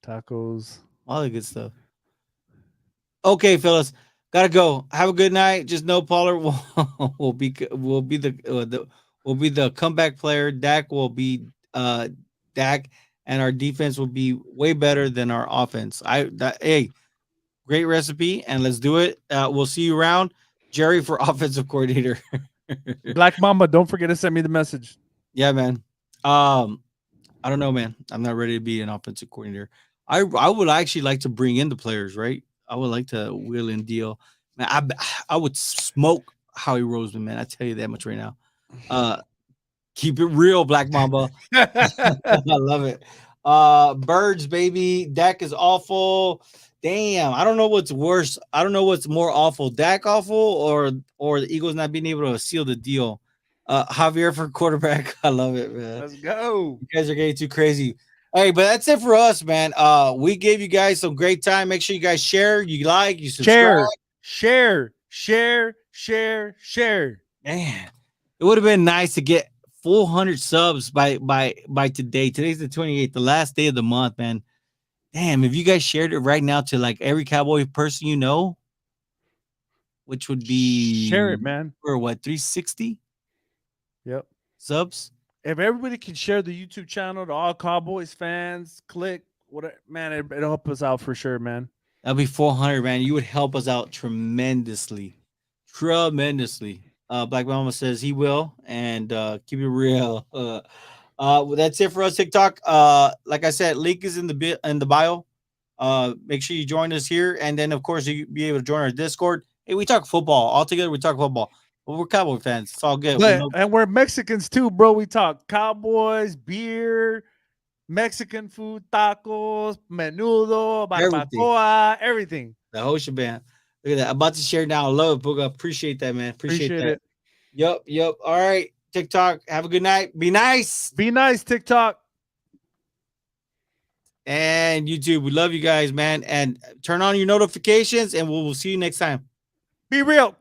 Tacos. all the good stuff. Okay, fellas. Gotta go. Have a good night. Just know Pollard will be the comeback player. Dak will be Dak, and our defense will be way better than our offense. Hey, great recipe, and let's do it. We'll see you around. Jerry for offensive coordinator. Black Mamba, don't forget to send me the message. Yeah, man. I don't know, man. I'm not ready to be an offensive coordinator. I would actually like to bring in the players, right? I would like to wheel and deal. Man, I would smoke Howie Roseman, man. I tell you that much right now. Keep it real, Black Mamba. I love it. Birds, baby. Dak is awful. Damn, I don't know what's worse. I don't know what's more awful, Dak awful or the Eagles not being able to seal the deal. Javier for quarterback. I love it, man. Let's go. You guys are getting too crazy. Hey, but that's it for us, man. We gave you guys some great time. Make sure you guys share, you like, you subscribe. Share. Man, it would have been nice to get 400 subs by today. Today's the 28th, the last day of the month, man. Damn, if you guys shared it right now to like every Cowboy person you know, which would be Share it, man. For what, 360 Yep. subs? If everybody can share the YouTube channel to all Cowboys fans, click whatever, man, it'll help us out for sure, man. That'll be 400, man. You would help us out tremendously. Black Mama says he will, and keep it real. That's it for us, TikTok. Like I said, link is in the bio. Make sure you join us here, and then of course you be able to join our Discord. Hey, we talk football all together. We talk football. But we're Cowboy fans. It's all good. And we're Mexicans too, bro. We talk Cowboys, beer, Mexican food, tacos, menudo, barbacoa, everything. The whole shebang. Look at that. I'm about to share now. I love it, Booga. Appreciate that, man. Appreciate that. it. Yep. All right. TikTok. Have a good night. Be nice. Be nice, TikTok. And YouTube. We love you guys, man. And turn on your notifications, and we'll see you next time. Be real.